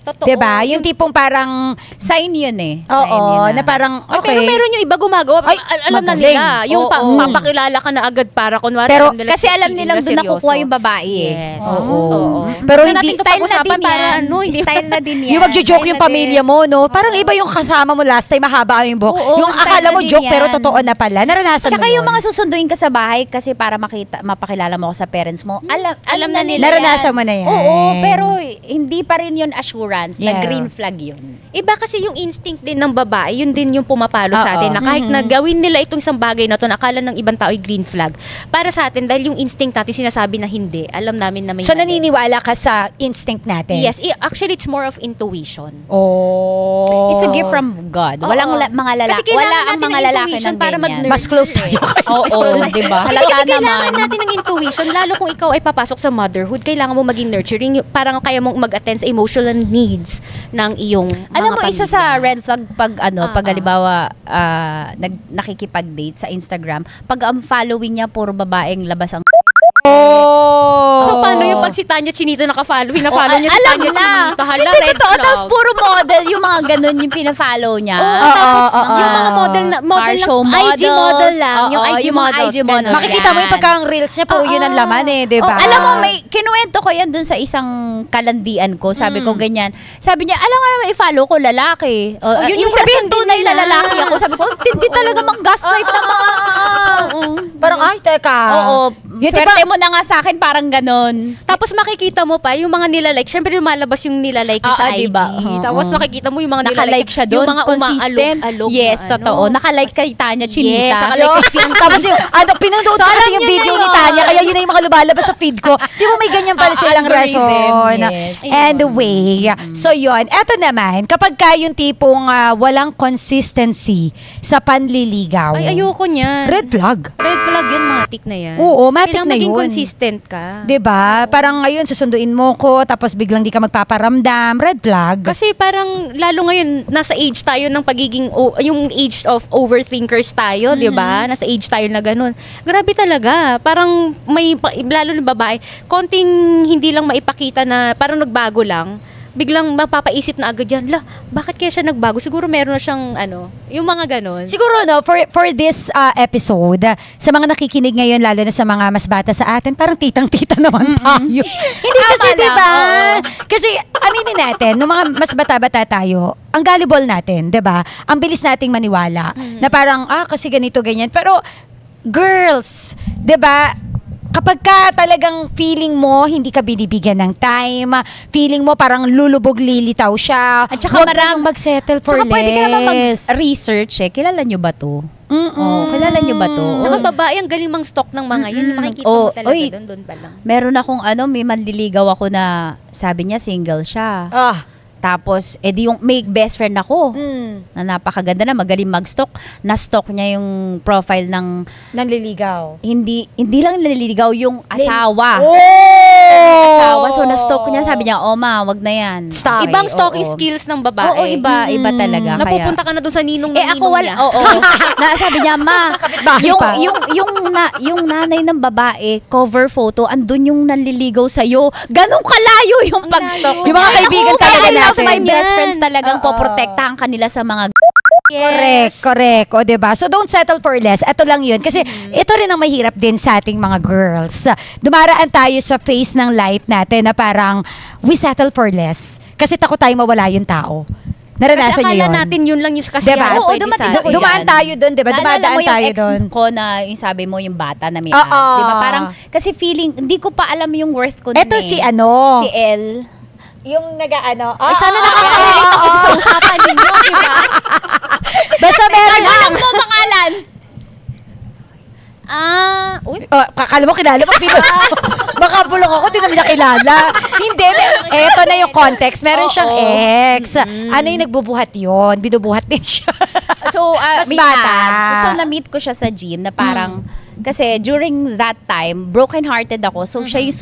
Totoo. Diba? Yung tipong parang, Sign yun eh. Sign oo, yun na parang, Ay, okay. pero meron yung iba gumagawa. Ay, Alam na magaling. nila. Yung Oo. papakilala ka na agad para kunwari. Pero, alam nila Kasi alam feeling nilang na doon seryoso. nakukuha yung babae eh. Yes. Oo. Pero Pero hindi hindi- natin Style na pag-usapan din para yan. ano, hindi Style na din yan. Yung magjo-joke Style yung na pamilya din. mo, no? Parang iba yung kasama mo last time, mahaba yung buhok. Oo, Yung style akala na mo din joke, pero yan. totoo na pala. Naranasan Tsaka mo yung yun? mga susunduin ka sa bahay kasi para mapakilala mo ako sa parents mo. Alam na nila Naranasan yan. mo na yan. Oo, pero hindi pa rin yun assurance na Yeah. green flag yun. Iba kasi yung instinct din ng babae, yun din yung pumapalo sa Oo. atin na kahit na gawin nila itong isang bagay na to, nakala ng ibang tao ay green flag. Para sa atin, dahil yung instinct natin sinasabi na hindi, alam namin na may So, mali. naniniwala ka sa instinct natin? Yes, actually it's more of intuition. Oh. It's a gift from God. Walang Oo. mga Kasi lalaki. kailangan Wala ang natin mga ng lalaki intuition ng para ganyan. mag-nurture. Mas close tayo. Oo, di ba? Halata Kasi kailangan naman. natin ng intuition, lalo kung ikaw ay papasok sa motherhood, kailangan mo maging nurturing, parang kaya mong mag-attend sa emotional needs ng iyong Alam mo, mga isa pamilya. sa red flag pag pag Oo. halimbawa nakikipag-date sa Instagram, pag ang following niya puro babaeng labas ang Oh. So, paano yung pag si Tanya Chinito naka-follow, pina-follow niya si alam Tanya na. Chinito. Hala, Hindi red totoo. flag. Tapos puro model, yung mga ganun yung pina-follow niya. Yung mga model na, Car show IG model models. lang. Yung Oo, IG yung mga models. IG models. ganun. Makikita mo yung pagkang reels niya, puro yun ang laman eh, di ba? Alam mo, may kinuwento ko yan dun sa isang kalandian ko. Sabi ko ganyan. Sabi niya, alam nga naman, i-follow ko lalaki. yun Yung yung sabihin rason din tunay na nila. lalaki ako. Sabi ko, tindi talaga mang-gaslight na mga... Parang, ay, teka. Oo. Yung Swerte mo na nga sa akin, parang ganon. Tapos makikita mo pa yung mga nilalike. Siyempre lumalabas yung nilalike niya sa IG. diba? Tapos makikita mo yung mga Nakalike siya doon, Yung mga consistent. umaalog Yes, na totoo. Nakalike kay Tanya Chinita. Yes, nakalike kay Tanya. Tapos yung, pinanood ko kasi yung video ni Tanya, kaya yun na yung mga lumalabas sa feed ko. Di mo may ganyan pala silang Algorithm, rason. yes. Anyway, so yun. Eto naman, kapag ka yung tipong walang consistency sa panliligaw. Ay, ayoko niyan. Red flag. Red flag yan, matik na yan. Oo, matik Kailangan na maging yun. consistent ka. 'Di ba? Parang ngayon susunduin mo ko tapos biglang di ka magpaparamdam, red flag. Kasi parang lalo ngayon nasa age tayo ng pagiging yung age of overthinkers tayo, 'di ba? Nasa age tayo na ganun. Grabe talaga. Parang may lalo na babae, konting hindi lang maipakita na parang nagbago lang. Biglang mapapaisip na agad yan, bakit kaya siya nagbago? Siguro meron na siyang yung mga ganun. Siguro no, for this episode, sa mga nakikinig ngayon lalo na sa mga mas bata sa atin, parang titang-tita naman tayo. Hindi kasi Tama 'di ba? lang, Kasi aminin natin, nung mga mas bata-bata tayo, ang gullible natin, 'di ba? Ang bilis nating maniwala na parang kasi ganito ganyan. Pero girls, 'di ba? Kapag ka talagang feeling mo hindi ka binibigyan ng time, feeling mo parang lulubog lilitaw siya, At saka huwag na mag-settle for Tsaka less. pwede ka naman mag-research eh. Kilala nyo ba to? Kilala nyo ba to? Saka babae, ang galing mang stock ng mga yun. Makikita mo talaga doon pa lang. Meron akong may manliligaw ako na sabi niya single siya. Tapos, edi yung may best friend ako na napakaganda na, magaling mag-stalk. Na-stalk niya yung profile ng Nanliligaw. hindi lang naliligaw yung asawa. Oh! Asawa. So, na-stalk niya. Sabi niya, ma, wag na yan. Stop. Okay, Ibang stalking oo. skills ng babae. Oo, iba talaga. Kaya, Napupunta ka na doon sa ninong ng ako ninong wala, niya. oo. Sabi niya, ma, Kapitbahay pa. yung nanay ng babae, cover photo, andun yung nanliligaw sa'yo. Ganong kalayo yung pag-stalk. Yung mga kaibigan Oo, talaga kaya I love natin. my best friends talagang Oo. poprotektahan kanila sa mga Correct. O, diba? So, don't settle for less. Ito lang yun. Kasi, ito rin ang mahirap din sa ating mga girls. Dumaraan tayo sa phase ng life natin na parang, we settle for less. Kasi takot tayo mawala yung tao. Naranasan Kasi nyo akala yun? natin yun lang yung kasiyahan. Diba? Oo, pwede sa atin. Dumaan tayo doon, diba? Naalala Dumadaan mo yung tayo ex doon. ko na yung sabi mo yung bata na may Oo. abs, di ba? Parang, kasi feeling, hindi ko pa alam yung worth ko nun Ito eh. si ano? Si Elle. Yung nag-ano. Sana nakaka-relate ako sa usapan ninyo, di ba? Basta meron Alam mo pangalan? Kakala mo kilala mo. Baka bulong ako, di naman niya kilala. Hindi, eto na yung context. Meron siyang ex. Ano yung nagbubuhat yun? Binubuhat din siya. So, Mas may bata. abs. So, na-meet ko siya sa gym na parang, kasi during that time, broken-hearted ako. So, siya yung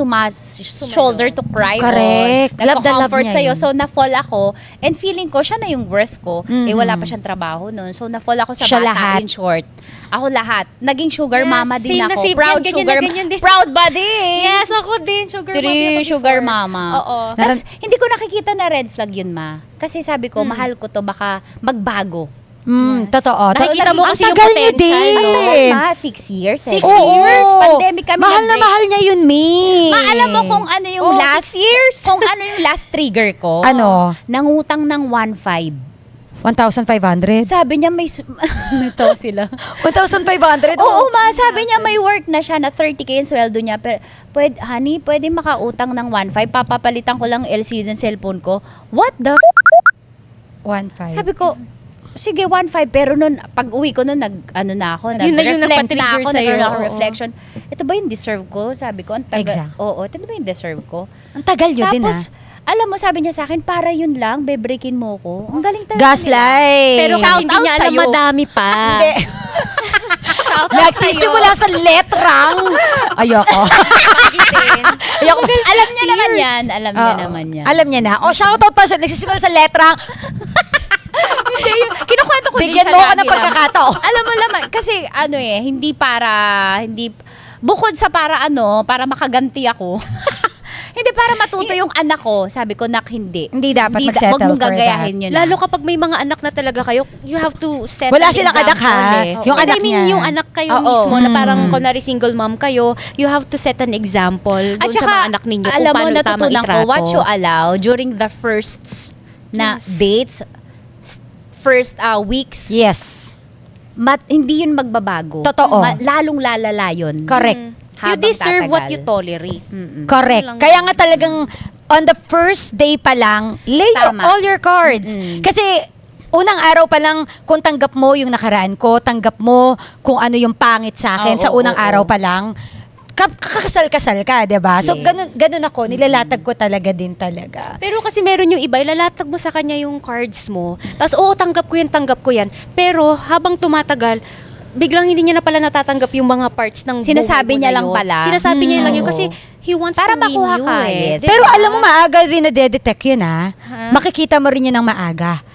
shoulder to cry Correct. on. Love na love Nagko-comfort niya sa'yo. yun. So, na-fall ako. And feeling ko, siya na yung worth ko. Eh, wala pa siyang trabaho noon. So, na-fall ako sa Siya bata, lahat. in short. Ako lahat. Naging sugar Yes, mama din same na ako. same. Proud Yan, ganyan sugar. na ganyan din. Proud body. Yes, ako din. Sugar mommy ako Sugar before. mama. Oo. Tapos, hindi ko nakikita na red flag yun, ma. Kasi sabi ko, mahal ko to, baka magbago. Totoo. Nakikita mo Ang kasi yung tagal niyo potential, din. no? Ang tagal, ma. 6 years. 7 Oo. years. Pandemic kami Mahal na nag-break. mahal niya yun, Mi. Alam mo kung ano yung last years? Kung ano yung last trigger ko? Ano? Nangutang ng 1.5. 1,500? Sabi niya may nataw sila. 1,500? Oo, ma, sabi niya may work na siya na 30K yung sweldo niya. Pero, pwede makautang ng 1.5. Papapalitan ko lang LCD ng cellphone ko. What the 1,500. Sabi ko, sige, 1.5. Pero nun, pag uwi ko nun, na ako, Yun na yung nag-reflect na nagpa-trigger ako, sa'yo, nagkaroon ako oo. reflection. Ito ba yung deserve ko? Sabi ko, ang taga. Exact. Oo, ito ba yung deserve ko? Ang tagal yun din, Tapos, alam mo, sabi niya sa akin, para yun lang, bebreakin mo ko. Ang galing talaga. Gaslight. Pero Shout hindi out niya alam sa'yo. madami pa. Hindi. Shout out Nagsisimula sa letrang. Ayoko. Ayoko. Alam niya naman yan. Alam niya naman yan. Alam niya na. O, shoutout pa sa nagsisimula sa letrang. Kinukwento ko din Bigyan siya mo ako lagi ng lang. pagkakataon. Alam mo naman, kasi hindi bukod sa para makaganti ako. Hindi, para matuto yung anak ko. Sabi ko, nak, hindi. Hindi dapat Huwag mag-settle mong for gagayahin yun. Lalo kapag may mga anak na talaga kayo, you have to set Wala an silang anak, example, ha? eh. Yung And anak I mean, niya. yung anak kayo Oo. mismo na parang kunwari single mom kayo, you have to set an example At doon sa saka, mga anak ninyo kung alam mo, paano tamang natutunan ko, itrato. what you allow during the first na dates, first weeks, Yes. hindi yun magbabago. Totoo. Lalong lalala yun. Correct. You Habang deserve what tatagal. you tolerate. Correct. Ano lang Kaya yun. nga talagang on the first day pa lang, lay Tama. all your cards. Kasi unang araw pa lang, kung tanggap mo yung nakaraan ko, tanggap mo kung ano yung pangit sa akin, sa unang araw pa lang, kakasal-kasal ka, 'di ba? So Yes. ganun ako, nilalatag ko talaga din talaga. Pero kasi meron yung iba, ilalatag mo sa kanya yung cards mo. Tapos, oo, tanggap ko yan. Pero habang tumatagal, biglang hindi niya na pala natatanggap yung mga parts ng Sinasabi buhay mo niya na lang yun. pala. Sinasabi niya lang yun Oo. kasi he wants Para to win makuha you ka, eh. yes. Diba? Pero alam mo, maaga rin na detect yun, ha? Makikita mo rin yun ng maaga.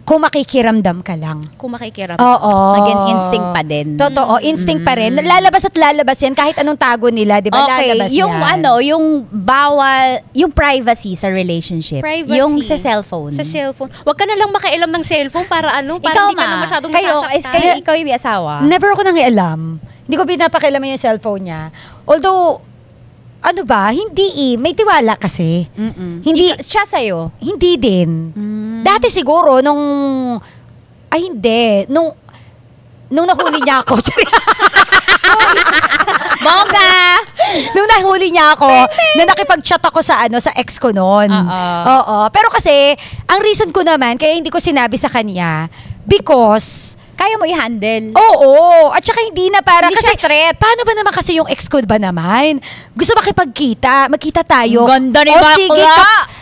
Kung makikiramdam ka lang. Kung makikiram. Oo. Again, instinct pa din. Totoo, instinct pa rin. Lalabas at lalabas yan kahit anong tago nila, di ba? Okay, Lalabas yung yan. yung bawal, yung privacy sa relationship. Privacy. Yung sa cellphone. Sa cellphone. Huwag ka na lang makialam ng cellphone para ano? Para Ikaw, hindi ka na masyadong masasaktan. ikaw yung may asawa. Never ako nangialam. Hindi ko pinapakialaman yung cellphone niya. Although, ano ba, hindi may tiwala kasi. Hindi, Siya sa'yo. hindi din. Dati siguro, nung nahuli niya ako. Bongga! Nung nahuli niya ako, na nakipag-chat ako sa ex ko noon. Oo. Pero kasi, ang reason ko naman, kaya hindi ko sinabi sa kanya, because, Kaya mo i-handle. oo. At saka hindi na para, Hindi kasi, siya threat. paano ba naman kasi yung ex ko ba naman? Gusto makipagkita, magkita tayo. Ang ganda ni O, bakla! sige,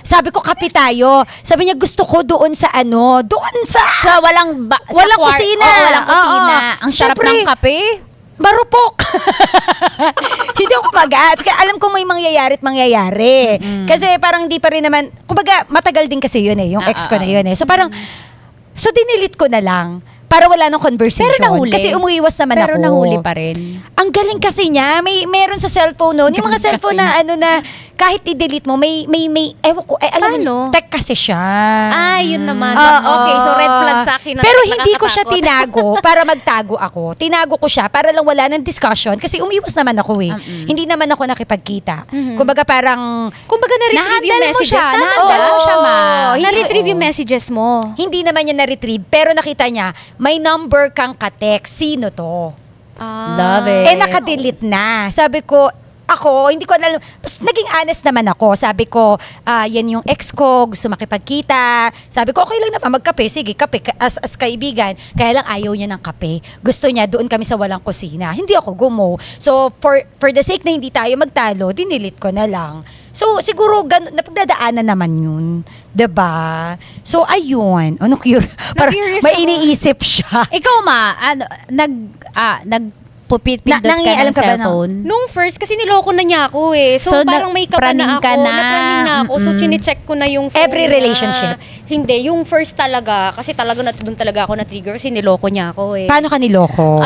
sabi ko, kape tayo. Sabi niya, gusto ko doon sa doon sa, Sa walang Walang kusina. walang kusina. Oo. Ang sarap Siyempre, ng kape. marupok. Hindi ako mag-ads. Kaya alam ko may mangyayari at mangyayari. Kasi parang hindi pa rin naman, kumbaga matagal din kasi yun yung ex ko na yun So parang, so dinilit ko na lang para wala nang conversation. Pero nahuli. Kasi umuiwas naman Pero ako. nahuli pa rin. Ang galing kasi niya, meron sa cellphone noon. Yung mga cellphone na na kahit i-delete mo, may ewan ko, alam Paano? mo, tech kasi siya. Yun naman. Oo. Okay, so red flag sa akin na Pero hindi ko siya nakakatakot. tinago para magtago ako. Tinago ko siya para lang wala ng discussion kasi umiwas naman ako Hindi naman ako nakipagkita. Kumbaga parang Kumbaga na-retrieve yung Na-handle mo messages. siya. Tama Na-handle ba? mo siya, ma. Na-retrieve yung messages mo. hindi naman niya na-retrieve pero nakita niya may number kang ka-text. Sino to? Love it. Naka-delete na. Sabi ko, ako, hindi ko alam. Tapos naging honest naman ako. Sabi ko, yan yung ex ko, gusto makipagkita. Sabi ko, okay lang naman, magkape. Sige, kape. As kaibigan. Kaya lang ayaw niya ng kape. Gusto niya, doon kami sa walang kusina. Hindi ako gumo. So, for the sake na hindi tayo magtalo, dinilit ko na lang. So, siguro, napagdadaanan naman yun. 'Di ba? So, ayun. Ano, parang Na-curious may ako. iniisip siya. Ikaw, ma, nagpupit-pindot ka alam ng ka ba cellphone? Nung first, kasi niloko na niya ako eh. So, So, parang may kapa praning na ako. ka na. Napraning na ako. So, chinecheck ko na yung phone Every niya. relationship? Hindi, yung first talaga. Kasi talaga doon talaga ako na-trigger kasi niloko niya ako eh. Paano ka niloko?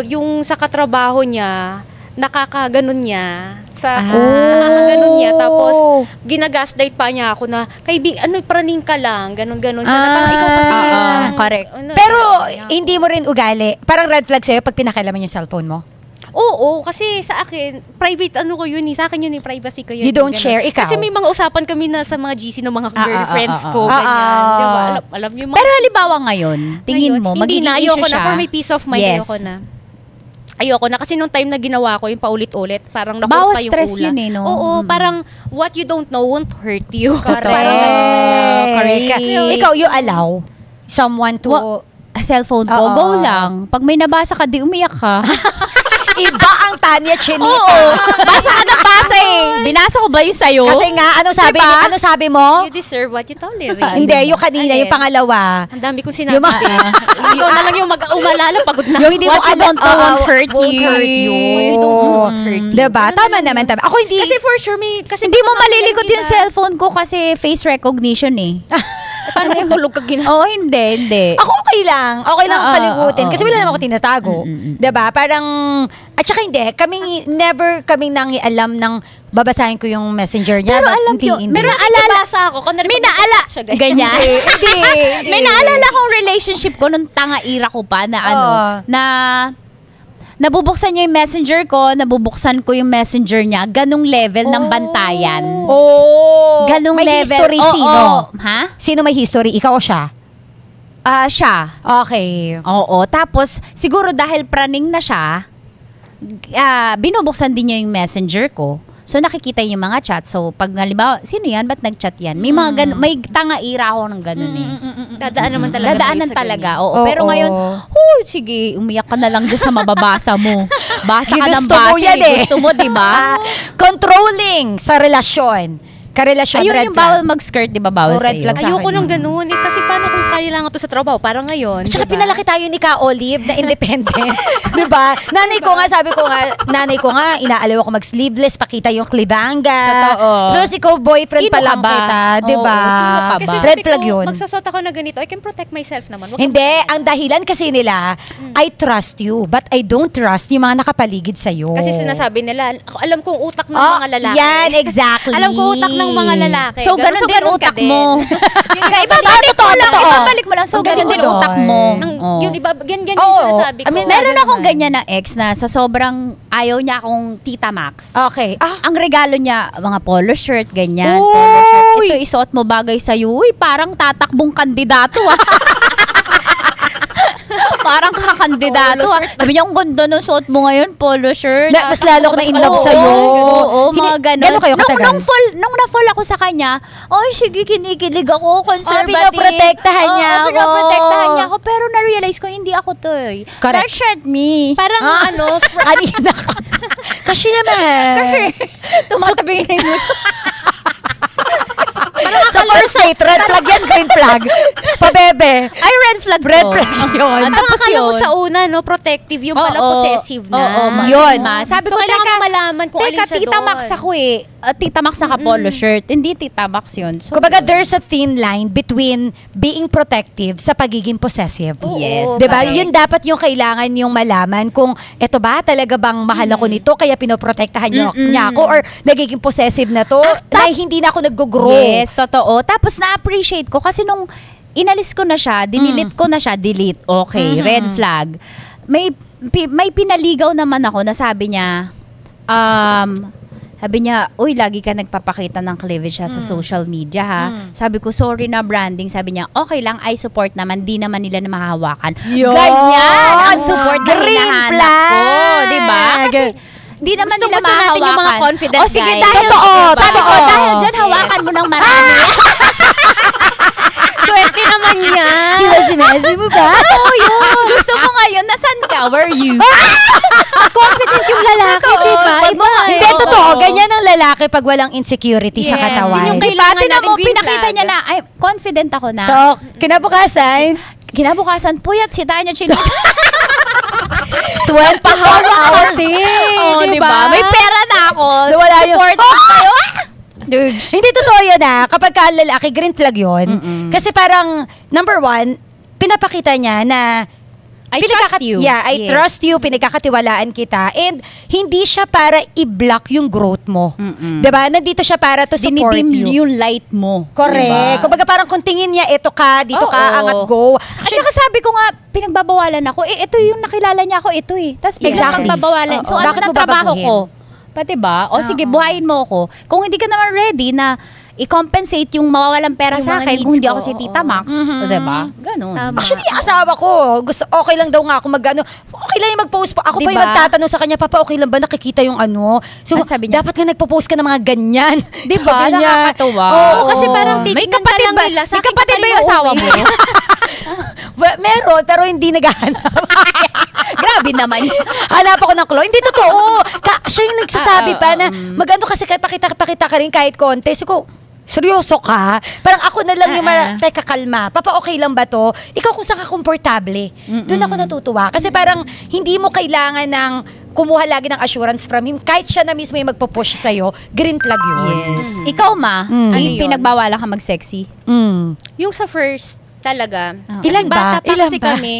Yung sa katrabaho niya, nakakaganon niya. Ah. Nakakaganon niya. Tapos, Oh. ginagaslight pa niya ako na, praning ka lang. Ganon-ganon siya. Na parang ikaw kasi. correct. Pero hindi mo rin ugali. Parang red flag sa'yo pag pinakailaman yung cellphone mo. Oo, kasi sa akin, private ko yun sa akin yun privacy ko yun. You don't Ganun. share, ikaw? Kasi may mga usapan kami na sa mga GC ng mga girlfriends ko, ah. ganyan. Diba? Alam niyo yung mga... Pero halimbawa ngayon, tingin Ngayon, mo, hindi magiging na, issue ayoko siya? na, for my peace of mind, Yes. ayoko na. Kasi nung time na ginawa ko yung paulit-ulit, parang nakurot Bawas pa yung stress ulan. yun eh, no? Oo, parang what you don't know won't hurt you. Correct. Ikaw, you allow someone to... Cellphone ko, Oo. go lang. Pag may nabasa ka, di umiyak ka. Iba ang Tanya Chinito. Oo. Basa ka ng basa eh. Binasa ko ba yung sa'yo? Kasi nga, ano sabi, Diba? ano sabi mo? You deserve what you tolerate. Hindi, yung kanina, Ayun. yung pangalawa. Ang dami kong sinabi. Yung mga- Ikaw na lang yung umalala, pagod na. Yung hindi What mo you alam, don't know won't hurt won't you. hurt you. You don't know won't hurt you. Diba? Ganun Tama lang naman, yun. tama. Ako hindi... Kasi for sure, kasi Hindi mo baka malilikot mamaya yung cellphone ko kasi face recognition eh. Paano kung tulog ka Oo, hindi. Ako okay lang. Okay lang Oo, kaligutin. oo, Kasi wala naman ako tinatago. Diba? Parang, at saka hindi, never kaming nangialam ng babasahin ko yung messenger niya. Pero But alam hindi, nyo, hindi. meron Nabasa ako. May naala. Ganyan. Hindi. May naalala kong relationship ko nung tanga-ira ko pa na na nabubuksan niya yung messenger ko, nabubuksan ko yung messenger niya, ganong level ng bantayan. Oh. Ganong may level. history Oo, sino? Ha? Sino may history? Ikaw o siya? Siya. Okay. Oo. Tapos, siguro dahil praning na siya, binubuksan din niya yung messenger ko. So, nakikita yung mga chat. So, pag halimbawa, sino yan? Ba't nag-chat yan? May mga may tanga-ira ako ng ganun eh. Dadaan naman talaga. Dadaanan tayo sa talaga. ganyan. Oo. Pero ngayon, sige, umiyak ka na lang dyan sa mababasa mo. Basa ka ng Gusto mo basa. yan eh. Gusto mo, di ba? Controlling sa relasyon. Karelasyon, Ayun red yung flag. bawal mag-skirt, di ba? Bawal red sa'yo. flag sa Ayoko akin nang yun. ganun. Kasi paano kung kailangan to sa trabaho? Parang ngayon. Tsaka diba? pinalaki tayo ni Ka Olive na independent. diba? Sabi ko nga, inaalaw ako mag-sleeveless, pakita yung klibanga. Totoo. Pero ikaw, boyfriend Sino pa ka lang ba? kita. Diba? Oo, sino ka ba? Kasi Red sabi flag ko, yun. magsusot ako na ganito, I can protect myself naman. Wag Hindi, kang ang dahilan kasi nila, I trust you, but I don't trust yung mga nakapaligid sa'yo. Kasi sinasabi nila, ako alam kong utak ng Oh, mga lalaki. yan, exactly. Alam ko utak ng mga lalaki. So, ganun din ka utak din. mo. Ibabalik mo lang. Ibabalik mo lang. So, ganun din Totoo. utak mo. Yung iba, ganyan Oo. yung sinasabi ko. I mean, Meron Ano akong naman? ganyan na ex na sa sobrang ayaw niya akong Tita Max. Okay. Ang regalo niya, mga polo shirt, ganyan. Uy! Polo shirt. Ito, isuot mo bagay sa'yo. Uy, parang tatakbong kandidato ah. Parang kakandidato ah. Sabi niya, ang ganda ng suot mo ngayon, polo shirt. Mas lalo ko na in love Oo, sa'yo. Oo, mga ganun. Gano'n kayo katagal? Nung na-fall ako sa kanya, ay, sige, kinikilig ako, conservative. pinoprotektahan niya ako. Pinoprotektahan niya ako. Pero na-realize ko, hindi ako to eh. Correct. That shirt me. Parang Kanina ka. Kasi naman. Tumatabi na yung Sa first date, red flag yan, green flag. Pabebe. Ay, red flag Red to. flag yun. Parang akala mo sa una, no, protective, yung pala possessive na. Oo, Yun. Sabi So, ko, kailangan teka, mo malaman kung alin siya Tita doon. Max ako eh. Tita Max naka-polo shirt. Hindi Tita Max yun. So, Kumbaga, there's a thin line between being protective sa pagiging possessive. Yes. Diba? correct. Yun dapat yung kailangan yung malaman kung eto ba talaga bang mahal ako nito kaya pinoprotektahan niya ako or nagiging possessive na to na hindi na ako nag-grow. Yes, totoo. Tapos na-appreciate ko kasi nung inalis ko na siya, dinilit ko na siya, delete. Okay, red flag. May pinaligaw naman ako na sabi niya, uy, lagi ka nagpapakita ng cleavage sa social media ha. Sabi ko, sorry na branding. Sabi niya, okay lang, I support naman. Di naman nila na mahahawakan. Yun! Ganyan ang support na Green hinahanap flag! ko. Diba? Kasi di naman Gusto nila natin mahahawakan. yung mga confident O sige, guys. dahil, Totoo, sabi ko, totoo. dahil dyan, hawakan mo ng marami. Swerte naman yan. Sinasi mo ba? Oo, yun. Gusto mo ngayon, nasan ka? Where are you? Confident yung lalaki, Totoo. diba? Wag mo nga. Hindi, Oo. totoo. Ganyan ang lalaki pag walang insecurity sa Yes, katawan. yun yung Diba, kailangan tinan natin, mo, green pinakita flag. niya na, ay, confident ako na. So, kinabukasan, Kinabukasan, puyat si Tanya Chin. 12 hours Oo, diba? May pera na ako. Nawala yun. Supportive tayo. Dude. Hindi totoo yun kapag ka lalaki, green flag yun. Kasi parang, number one, pinapakita niya na I trust you. Yeah, I Yes. trust you, pinagkakatiwalaan kita. And hindi siya para i-block yung growth mo. Diba? Nandito siya para to support Dinidim you. yung light mo. Correct. Diba? Kumbaga parang kung tingin niya, ito ka, dito ka, Oo. angat go. At saka sabi ko nga, pinagbabawalan ako. Ito yung nakilala niya ako, ito eh. Tapos biglang Exactly. pagbabawalan. So, Oo. ano Bakit na mo trabaho babaguhin? ko? Pati ba? O sige, buhayin mo ako. Kung hindi ka naman ready na i-compensate yung mawawalang pera Yung sa mga akin needs kung hindi ko, ako si Tita Max. O, diba? Ganun. Tama. Actually, asawa ko, gusto, okay lang daw nga ako okay lang yung mag-post pa. Ako pa yung Diba? magtatanong sa kanya, Papa, okay lang ba nakikita yung ano? So, Ano sabi niya? dapat nga nagpo-post ka ng mga ganyan. Diba? Sabi niya. Nakakatuwa. Oo, kasi parang may titignan kapatid ka lang ba? nila, sa May akin kapatid pa ba rin yung asawa uuwi. mo? Well, meron, pero hindi naghahanap. Grabe naman. Hanap ako ng claw. Hindi totoo. Siya yung nagsasabi pa na magano kasi pakita ka rin kahit konti. So, ko, seryoso ka? Parang ako na lang yung teka, kalma. Papa, okay lang ba to? Ikaw kung saan ka komportable. Doon ako natutuwa. Kasi parang hindi mo kailangan ng kumuha lagi ng assurance from him, kahit siya na mismo yung magpo-push sa'yo, green flag yun. Yes. Ikaw, ma, Ano yun? pinagbawalan ka mag-sexy? Yung sa first, talaga. Ilan ba? Bata pa Ilan kasi ba? kami.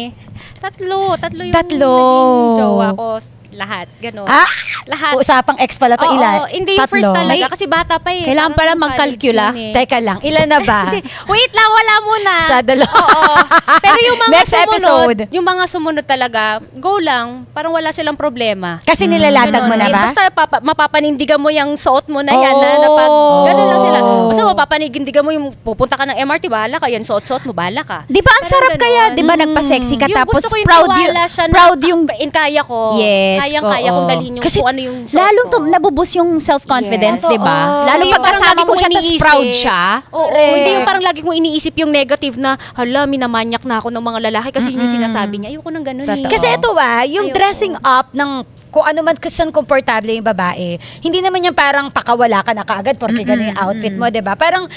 Tatlo yung Tatlo. naging jowa ko. Lahat, gano'n. Ah? Lahat. Usapang ex pala to, Oo, ilan? hindi yung first talaga kasi bata pa eh. Kailangan pala Parang magkalkula. college yun eh. Teka lang, ilan na ba? Wait lang, wala muna. Sa dalawa. Oo. Pero yung mga Next sumunod, episode. yung mga sumunod talaga, go lang. Parang wala silang problema. Kasi nilalatag mo Ganon. na Eh, ba? basta mapapanindigan mo yung suot mo na yan. Na pag, ganun lang sila. Basta mapapanindigan mo yung pupunta ka ng MRT, bahala ka. Yan, suot mo, bahala ka. Di ba ang Parang sarap ganon. kaya, di ba nagpa-sexy ka Yung tapos gusto ko yung proud tiwala siya na, proud yung kaya ko. Yes, Kayang-kaya oo. kong dalhin yung Kasi kung ano yung suot lalong ko. nabubus yung self-confidence, Yes. di ba? Oo. Lalo Hindi pag yung parang kasama lagi mo kong siya tapos iniisip. proud siya. Oo, Correct. hindi yung parang lagi kong iniisip yung negative na, hala, minamanyak na ako ng mga lalaki kasi yun yung sinasabi niya. Ayoko nang ganun eh. Kasi ito yung Ayoko. dressing up ng kung ano man kung saan komportable yung babae, hindi naman yung parang pakawala ka na kaagad porque ganun yung outfit mo, di ba? Parang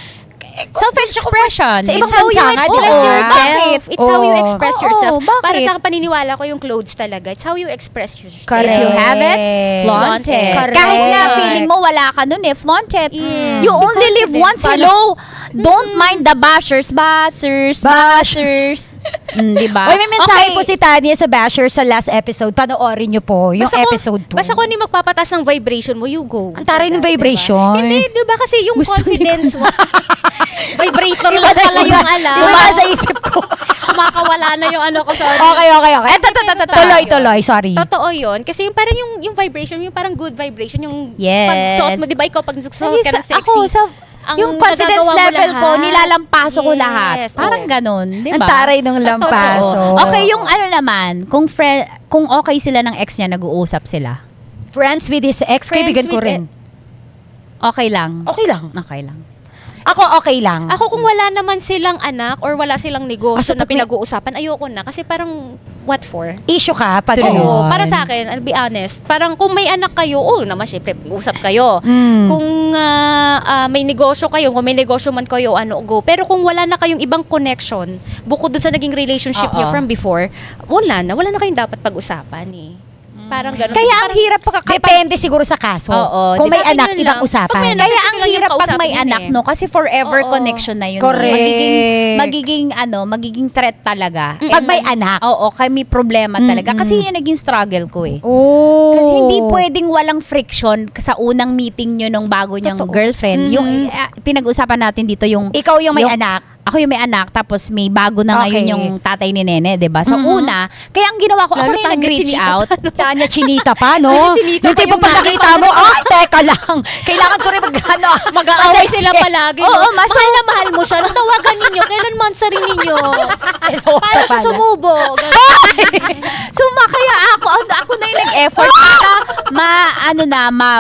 Self-expression. Sa ibang It's how you bansa nga, express di ba? yourself. Bakit? It's how you Oo. express Oo, yourself. bakit? Para sa akin, paniniwala ko yung clothes talaga. It's how you express yourself. Correct. If you have it, flaunt it. Correct. Kahit nga feeling mo wala ka nun flaunt it. Yes. You only live Confident. once, hello. Don't mind the bashers. Di ba? Oy, may mensahe po si Tanya sa Basher sa last episode. Panoorin niyo po yung episode 2. Basta kung ano yung magpapatas ng vibration mo, you go. Ang taray ng vibration. Diba? Hindi, di ba kasi yung Gusto confidence mo. Vibrator lang pala yung alam. Lumala sa isip ko. Kumakawala na yung ano ko. Sorry. Okay. Tuloy. Sorry. Totoo yun. Kasi yung parang yung vibration, yung parang good vibration, yung Yes. pagsuot mo, di ba ikaw pag nagsusuot ka ng sexy. Ako, ang yung confidence nagagawa mo level ko, lahat. nilalampaso ko Yes, lahat. Parang oo. ganun, di ba? Ang taray ng lampaso. Totoo. Okay, yung ano naman, kung okay sila ng ex niya, nag-uusap sila. Friends with his ex, Friends kaibigan ko with rin. Okay lang. Okay lang. Okay lang. Ako okay lang. Ako kung wala naman silang anak or wala silang negosyo Ah, so na pag may- pinag-uusapan, ayoko na. Kasi parang, what for? Issue ka pag Oo, yun. para sa akin, I'll be honest, parang kung may anak kayo, naman syempre, usap kayo. Mm. Kung may negosyo kayo, kung may negosyo man kayo, go. Pero kung wala na kayong ibang connection, bukod dun sa naging relationship Oo. niyo from before, wala na kayong dapat pag-usapan eh. Parang ganun. Kaya Kasi ang hirap Depende siguro sa kaso. Oo, Kung may depende anak, yun ibang lang. usapan. Pag may anak, Kaya Kasi ang lang yung hirap pag kausapin may yun anak, eh. no? Kasi forever Oo. connection na yun. Correct. Magiging threat talaga. Pag may anak. Oo, kaya may problema talaga. Kasi yun naging struggle ko eh. Oh. Kasi hindi pwedeng walang friction sa unang meeting nyo nung bago niyang Totoo. girlfriend. Yung pinag-usapan natin dito yung Ikaw yung may anak. Ako yung may anak, tapos may bago na ngayon Okay. yung tatay ni Nene, 'di ba? So una, kaya ang ginawa ko, ako Lalo na yung Tanya nag-reach Chinita out. Tanya Chinita pa, no? Chinita Yung pa tipong yung pag nakita mo, ay, teka lang. Kailangan ko rin mag-aaway sila palagi. Oo, no? Mahal na mahal mo siya. Tawagan ninyo. Kailan man sa rin ninyo. Paano siya sumubo? So kaya ako na yung nag-effort para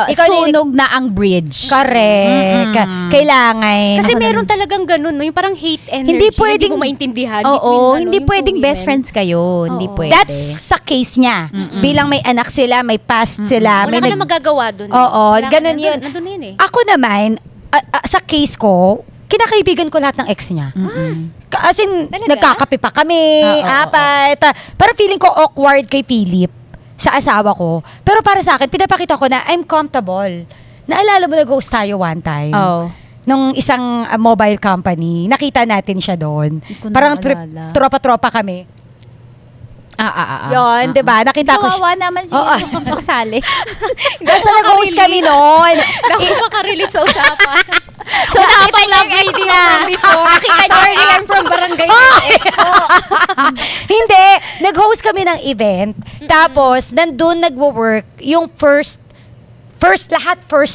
masunog na ang bridge. Correct. Kailangan. Kasi meron talagang ganun, no? Yung parang hate energy. Hindi pwedeng- mo maintindihan. Oo, between, hindi yung pwedeng two best women. friends kayo. Hindi Oo. pwede. That's sa case niya. Bilang may anak sila, may past sila. Wala may ka na magagawa dun. Oo, Wala ka ganun na- yun. Nandun na yun eh. Ako naman, sa case ko, kinakaibigan ko lahat ng ex niya. As in, Talaga? nagkakape pa kami, Oo, apat. Parang feeling ko awkward kay Philip sa asawa ko. Pero para sa akin, pinapakita ko na I'm comfortable. Naalala mo nag-host tayo one time? Oh. Nung isang mobile company, nakita natin siya doon. ko Parang naalala. tropa-tropa kami. Yun, di ba? Nakita ko siya. Kawawa naman siya. Oo. Siya kasali. Basta nag-host kami noon. Naku, makarelate sa usapan. So, nakita yung love reading niya. mo before. Sorry, I'm from Barangay. Hindi. Nag-host kami ng event. Tapos, nandun nagwo-work yung first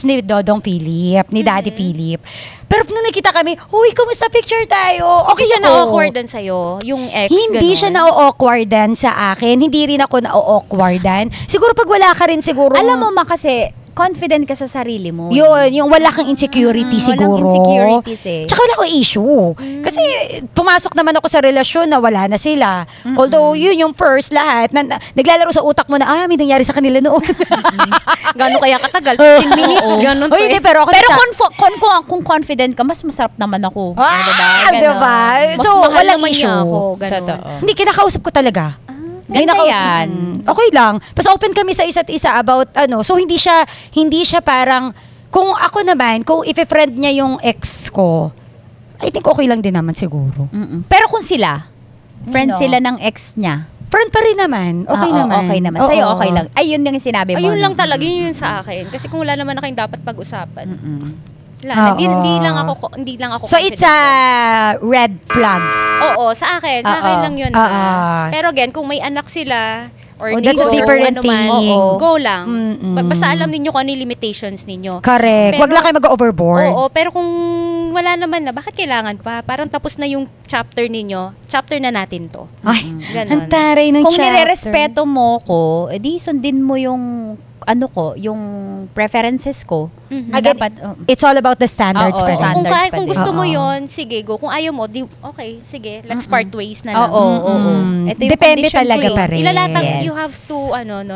ni Dodong Philip, ni Daddy Philip. Pero nung nakita kami, huy, kumusta picture tayo? Okay siya ako. na-awkwardan sa'yo, yung ex, Hindi siya na-awkwardan sa akin. Hindi rin ako na-awkwardan. Siguro pag wala ka rin siguro. Alam mo kasi, confident ka sa sarili mo. Yun, yung wala kang insecurity siguro. Walang insecurities eh. Tsaka wala akong issue. Kasi pumasok naman ako sa relasyon na wala na sila. Although yun yung first lahat. Naglalaro sa utak mo na, may nangyari sa kanila noon. Gano'n kaya katagal? 15 minutes? Gano'n to Uy, hindi, eh. pero ako Pero kung confident ka, mas masarap naman ako. Ah, Diba? diba? Mas So, mahal walang naman issue. niya ako, gano'n. Totoo. Hindi, kinakausap ko talaga. Ganda yan. Okay lang. Mas open kami sa isa't isa about So hindi siya parang kung ako naman, kung i-friend niya yung ex ko, I think okay lang din naman siguro. Pero kung friend sila ng ex niya. Friend pa rin naman. Okay naman. Okay naman. Sa'yo okay lang. Ayun yung sinabi mo. Ayun lang no? talaga yun sa akin. Kasi kung wala naman na kayong dapat pag-usapan. Oo. Hindi lang ako So it's a red flag. Oo, sa akin lang yun. Pero again, kung may anak sila or that's a neighbor, different ano man, thing. go lang. Basta alam ninyo kung ano yung limitations ninyo. Correct. Pero- Wag lang kayo mag-overboard. Oo, pero kung wala naman na, bakit kailangan pa? Parang tapos na yung chapter ninyo, chapter na natin to. Ay, Ganon. ang taray ng Kung chapter. nirerespeto mo ko, edi sundin mo yung yung preferences ko. Na Again, dapat, it's all about the standards Oo, pa rin. standards. Kung, pa kung din. gusto mo Oo. yon sige, go. Kung ayaw mo, okay, sige, let's part ways na lang. Oo. Ito yung Depende condition talaga ko eh. pa rin. Ilalatag, Yes. you have to,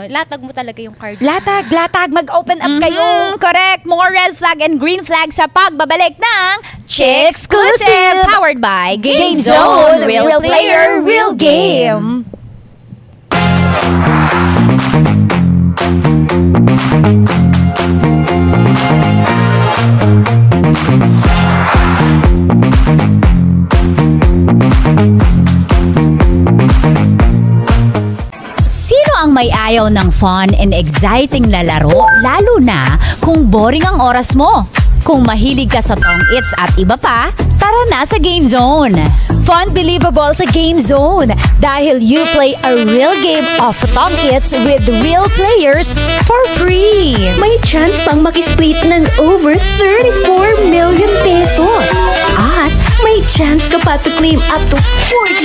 latag mo talaga yung cards. Latag, mag-open up kayo. Correct. More red flag and green flag sa pagbabalik ng Chicks Exclusive! Exclusive! Powered by Game Zone, real player, real game. Sino ang may ayaw ng fun and exciting na laro, lalo na kung boring ang oras mo? Kung mahilig ka sa tong-its at iba pa, tara na sa Game Zone! Fun believable sa Game Zone dahil you play a real game of tong-its with real players for free. May chance pang makisplit ng over 34 million pesos. At may chance ka pa to claim up to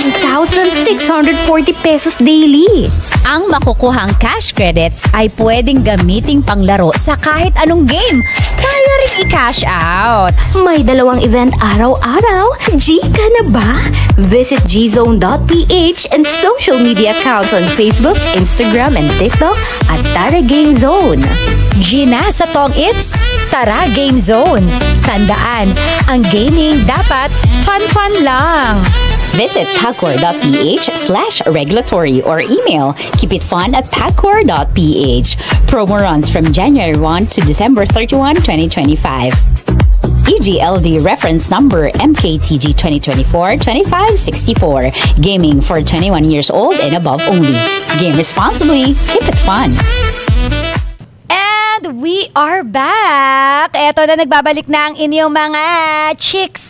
14,640 pesos daily. Ang makukuhang cash credits ay pwedeng gamiting panglaro sa kahit anong game. Kaya rin i-cash out. May 2 event araw-araw. G ka na ba? Visit gzone.ph and social media accounts on Facebook, Instagram, and TikTok at Tara Game Zone. Gina sa tong-its? Tara Game Zone. Tandaan, ang gaming dapat fun-fun lang. Visit pacor.ph/regulatory or email keepitfun@pacor.ph. Promo runs from January 1 to December 31, 2025. EGLD reference number MKTG 2024-2564. Gaming for 21 years old and above only. Game responsibly. Keep it fun. And we are back. Eto na, nagbabalik na ang inyong mga chicks.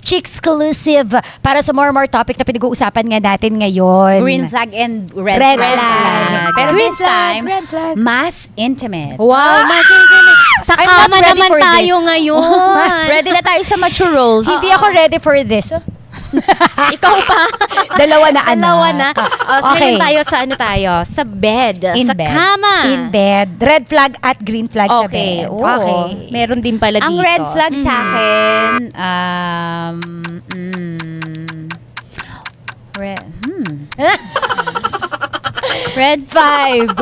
Chick-exclusive para sa more topic na pinag-uusapan nga natin ngayon. Green flag and red, Red flag. flag. Pero Green this flag, time, red flag. mas intimate. Wow, mas intimate. Sa I'm not kama ready naman for tayo this. ngayon. Ready na tayo sa mature roles. Hindi ako ready for this. Ikaw pa. Dalawa na anak. Dalawa na. Okay. Ngayon tayo sa Sa bed. In sa bed. kama. In bed. Red flag at green flag sa Okay. bed. Oo. Okay. Meron din pala Ang dito. red flag sa akin, Red 5,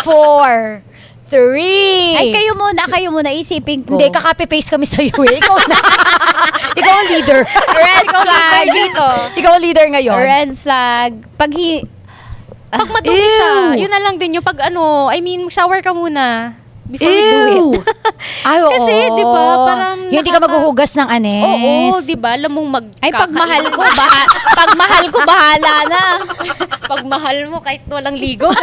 4, 3. Ay, kayo muna, isipin ko. Hindi, kakape-paste kami sa iyo eh. Ikaw na. Ikaw ang leader. Red flag. dito. Ikaw ang leader ngayon. Red flag. Pag Pag madumi siya, yun na lang din yung pag shower ka muna. Before we do it. Ay, oo. Kasi, di ba, parang yung hindi ka maghuhugas ng anes. Oo, di ba? Alam mong Ay, pag mahal ko, bahala na. Pag mahal mo, kahit walang ligo.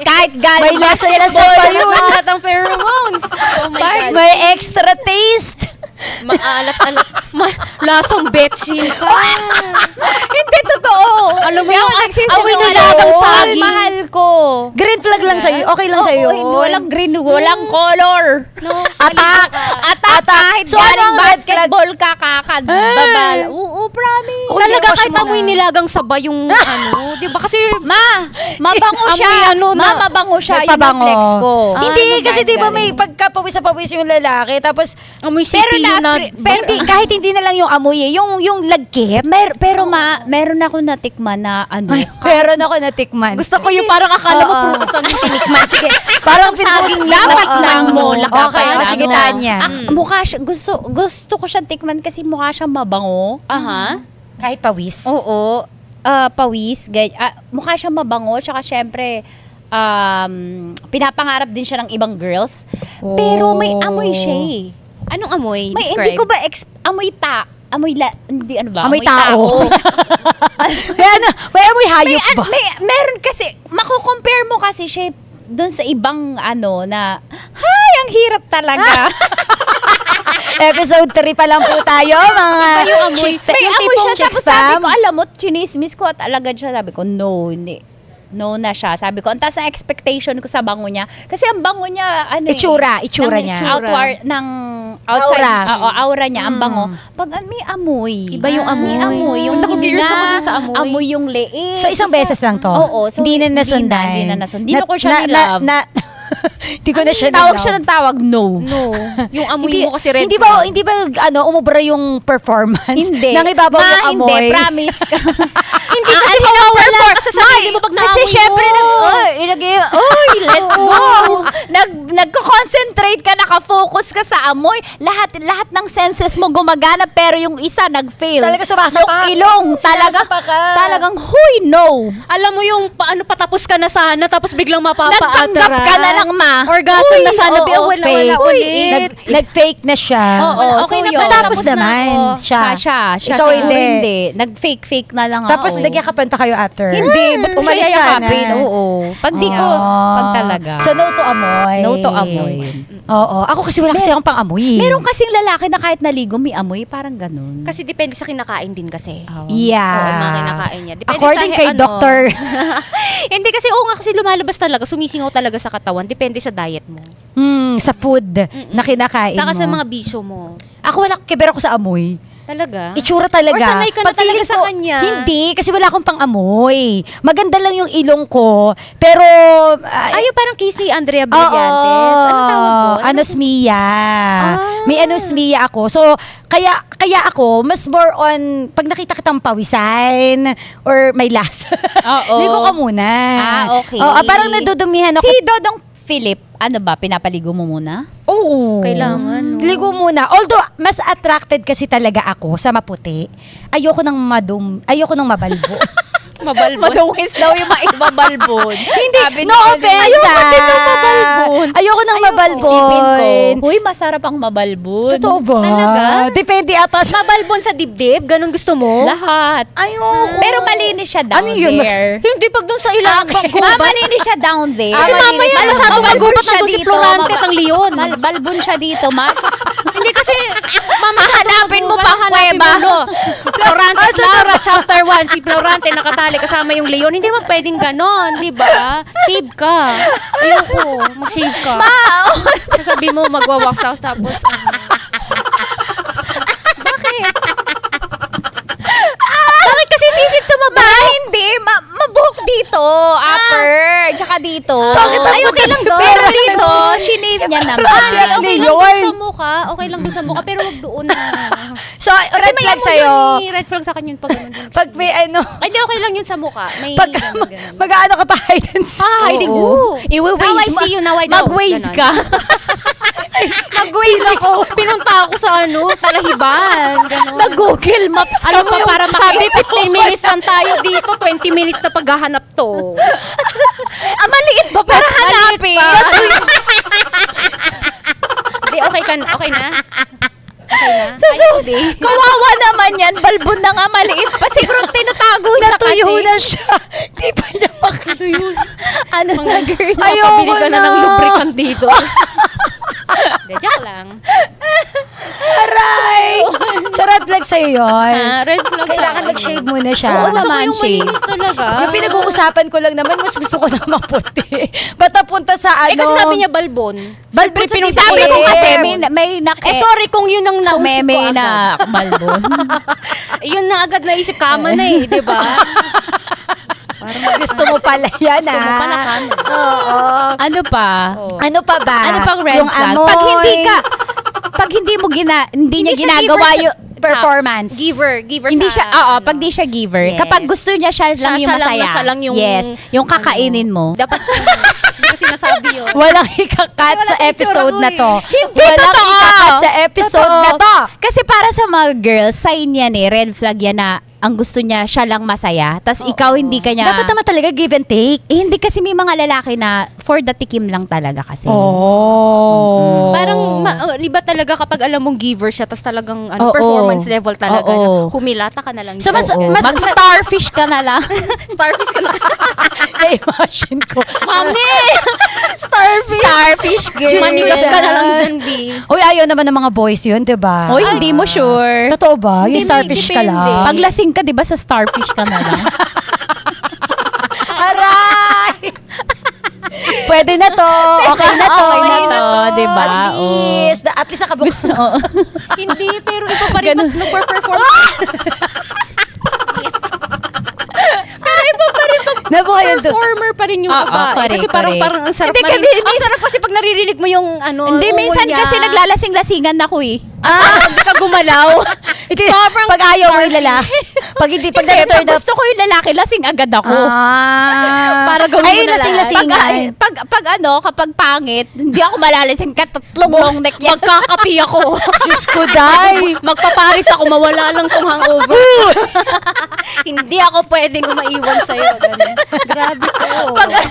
Kahit galing May lasa-lasa pa yun. Lahat ng pheromones. Oh my God. May extra taste. Maalat-alat. Lasang betchin ka. Hindi totoo. Alam mo Kaya yung ako amoy nagsisinungaling. nilagang Oo, saging. mahal ko. Green flag lang sa'yo. Okay lang Oo, sa'yo. hindi, walang green, walang color. Attack! Kahit So, ano galing ang red basketball ka, kakadbabal. Oo, promise. Talaga wash kahit mo amoy na. nilagang sabay yung di ba? Kasi Mabango siya. Mabango siya. Yun ang Nagpabango. flex ko. Hindi, Ano kasi kahit di ba galing? may pagkapawis sa pawis yung lalaki, tapos amoy pero CPU na. pero hindi, kahit hindi na lang yung amoy eh, yung lagkit. Meron ako natikman na Meron ako natikman. Gusto ko yung parang akala mo Oo. prutas ang tinikman. Sige. Parang saging Oo, dapat oo. lang mo. Okay, sige, Tanya. Mukha siya, gusto ko siyang tikman kasi mukha siyang mabango. Aha. Kahit pawis. Oo. pawis, mukha siyang mabango, tsaka syempre, pinapangarap din siya ng ibang girls. Pero may amoy siya eh. Anong amoy? May, Describe. hindi ko ba, hindi ano ba? Amoy tao. May amoy hayop ba? Meron kasi, mako-compare mo kasi siya doon sa ibang na, ang hirap talaga. Episode 3 pa lang po tayo, mga yung amoy. May yung amoy tipong siya, tapos chicksam. sabi ko, alam mo, chinismis ko at alagad siya. Sabi ko, no, hindi. No na siya. Sabi ko, ang taas ang expectation ko sa bango niya. Kasi ang bango niya, Itsura ng niya. Outside, Aura. aura niya, ang bango. Pag may amoy. Iba yung amoy. May amoy. Yung Ako, curious ako dun sa amoy. amoy yung leeg. So, isang beses lang to? Oo. So, hindi na nasundan? Hindi na nasundan. Hindi ko siya nilove. Hindi ko na siya Tawag nilove. siya ng tawag, no. No. Yung amoy mo kasi red Hindi ba umubra yung performance? Hindi. Nang ibabaw yung amoy? Hindi, promise ka. Hindi kasi mawawala kasi sa sarili mo pag naamoy Kasi mo. syempre, let's go. Nagko-concentrate ka, nakafocus ka sa amoy. Lahat ng senses mo gumagana, pero yung isa nag-fail. Talaga sumasapak. Yung ilong, Sumasapak ka. talagang, huy, no. Alam mo yung paano patapos ka na sana tapos biglang mapapaatras. Nagpanggap ka na lang, ma. Orgasm na sana. oo, Wala fake. ulit. Nag-fake na siya. Oo, okay so na yun. pala. Tapos Tapos na naman ako. siya. Siya. Ikaw siguro hindi. Nag-fake na lang Tapos ako. nagyakapan pa kayo after. Hindi, ba't ko siya Umalis ka yayakapin? na. Oo. Pag di ko, pag talaga. So, no to amoy. No to amoy. Oo. Ako kasi wala kasi akong pang-amoy. Meron kasing lalaki na kahit naligo, may amoy, parang ganun. Kasi depende sa kinakain din kasi. Yeah. Oo, yung mga kinakain niya. Depende According sa kay Dr. Hindi kasi, kasi lumalabas talaga, sumisingaw talaga sa katawan. Depende sa diet mo. Sa food na kinakain Saka mo. sa mga bisyo mo. Ako wala, kibera ko sa amoy. Talaga? Itsura talaga. Or sanay ka na talaga Pagtingin sa ko, kanya. Hindi, kasi wala akong pang-amoy. Maganda lang yung ilong ko. Pero, Ayun, parang case ni Andrea Brillantes. Ano tawag doon? Anosmia. May anosmia ako. So, kaya ako, mas more on, pag nakita kitang pawisan, or may lasa, Oo. ligo ka muna. Okay. Parang nadudumihan ako. Si Dodong Philip, ano ba, pinapaligo mo muna? Oo. Kailangan, no? Ligo muna. Although, mas attracted kasi talaga ako sa maputi. Ayoko ng mabalbo. Mabalbon. Madungis daw yung maibabalbon. Hindi, no offense. Ayoko din ng mabalbon. Ayoko ng mabalbon. Isipin ko, huy, masarap ang mabalbon. Totoo ba? Talaga? Depende ata sa... Mabalbon sa dibdib? Ganun gusto mo? Lahat. Ayoko. Pero malinis siya down Ano yun? there. Hindi, pag doon sa ilang Malinis siya down there. Ah, Kasi mamaya, malinis. masyadong Mabalbon magubat siya na doon si dito. Florante at ang Leon. Balbon siya dito, Hindi kasi, Hanapin mo pa ang hanapin kuweba. mo, no? Florante at Laura, chapter 1, si Florante nakatali kasama yung Leon. Hindi naman pwedeng ganon, di ba? Shave ka. Ayoko, mag-shave ka. Sasabi mo, magwa-wax house tapos, Bakit? Bakit kasi sisit sa Hindi, mabuhok dito. Upper. Tsaka dito. Bakit ang Ay, okay lang doon. Pero dito, shinave niya naman. Okay lang Leon. doon sa mukha. Okay lang doon sa mukha, pero wag doon na. So, red flag sa'yo. Red flag sa akin yun pag ganun din. Pag may Ay, di okay lang yun sa mukha. May pag ganun. mag-ano ka pa hide and seek. hiding. Oo. Iwi-waze Now I see you, now I don't. Mag-waze Ganon. ka. Nag-waze ako. Pinunta ako sa Talahiban. Ganon. Nag-Google Maps ka Alam mo pa yung para sabi 15 minutes lang tayo dito, 20 minutes na paghahanap to. maliit ba para hanapin? Hindi, okay na? Okay na? Kawawa naman yan. Balbon na nga maliit pa. Siguro tinatago niya kasi. Natuyo na siya. Di pa niya makatuyo. Ano na, girl? Pabili ka na na. ng lubricant dito. Hindi, joke lang. Aray! So, red flag sa'yo yun. Red flag sa Kailangan akin. mag-shave muna siya. Oo, gusto ko naman, yung shave. malinis talaga. Yung pinag-uusapan ko lang naman, mas gusto ko na maputi. Ba't napunta sa ano? Kasi sabi niya balbon. Balbon sa Pinunta dibdib. Sabi ko kasi, Eh, may sorry kung yun ang nausip ko kumeme agad. na balbon. Yun na agad naisip, kama na di ba? Parang gusto mo pala yan, Gusto mo pala kama. Oo. Ano pa? Ano pa ba? Ano pang red Yung flag? amoy. Pag hindi mo hindi niya siya ginagawa giver yung performance. Giver hindi sa, siya, pag di siya giver. Yes. Kapag gusto niya siya lang yung siya lang masaya. na siya lang yung, yes, yung kakainin mo. Dapat, hindi kasi nasabi yun. Walang ikakat sa episode na to. Hindi Walang totoo. ikakat sa episode na to. Kasi para sa mga girls, sign yan red flag yan na ang gusto niya, siya lang masaya. Tapos ikaw hindi ka niya... Dapat naman talaga give and take. hindi kasi may mga lalaki na for the tikim lang talaga kasi. Parang, iba talaga kapag alam mong giver siya, tapos talagang Oo. performance level talaga. Oo. Humilata ka na lang. So, mas- dyan. Mag-starfish ka na lang. Starfish ka na. Na-imagine ko. Mami! Starfish girl. Manigas ka na lang dyan, B. Uy, ayaw naman ng mga boys yun, diba? Oy, hindi mo sure. Totoo ba? Yung Hindi, starfish ka depende. lang. Pag lasing ka, di ba sa starfish ka na lang? Aray! Pwede na to. Okay na to. Okay na to, diba? At least. At least nakabuksan. Hindi, pero iba pa rin pag nag-perform. Nabuhay yun to. Performer pa rin yung Oo, babae. correct, Kasi parang correct. ang sarap Hindi, marinig. Ang sarap kasi pag naririnig mo yung Hindi, ungol minsan niya. kasi naglalasing-lasingan ako eh. Hindi ka gumalaw. Ito, pag ayaw mo yung lalaki. Pag hindi, pag Pag na-turn up. gusto ko yung lalaki, lasing agad ako. Para gawin mo Ayun, na lasing-lasingan. Kapag pangit, hindi ako malalasing katatlong long neck yan. Magkakapi ako. Diyos ko, day. Magpaparis ako, mawala lang tong hangover. Hindi ako pwedeng maiwan sa'yo. Ganun. Grabe ko.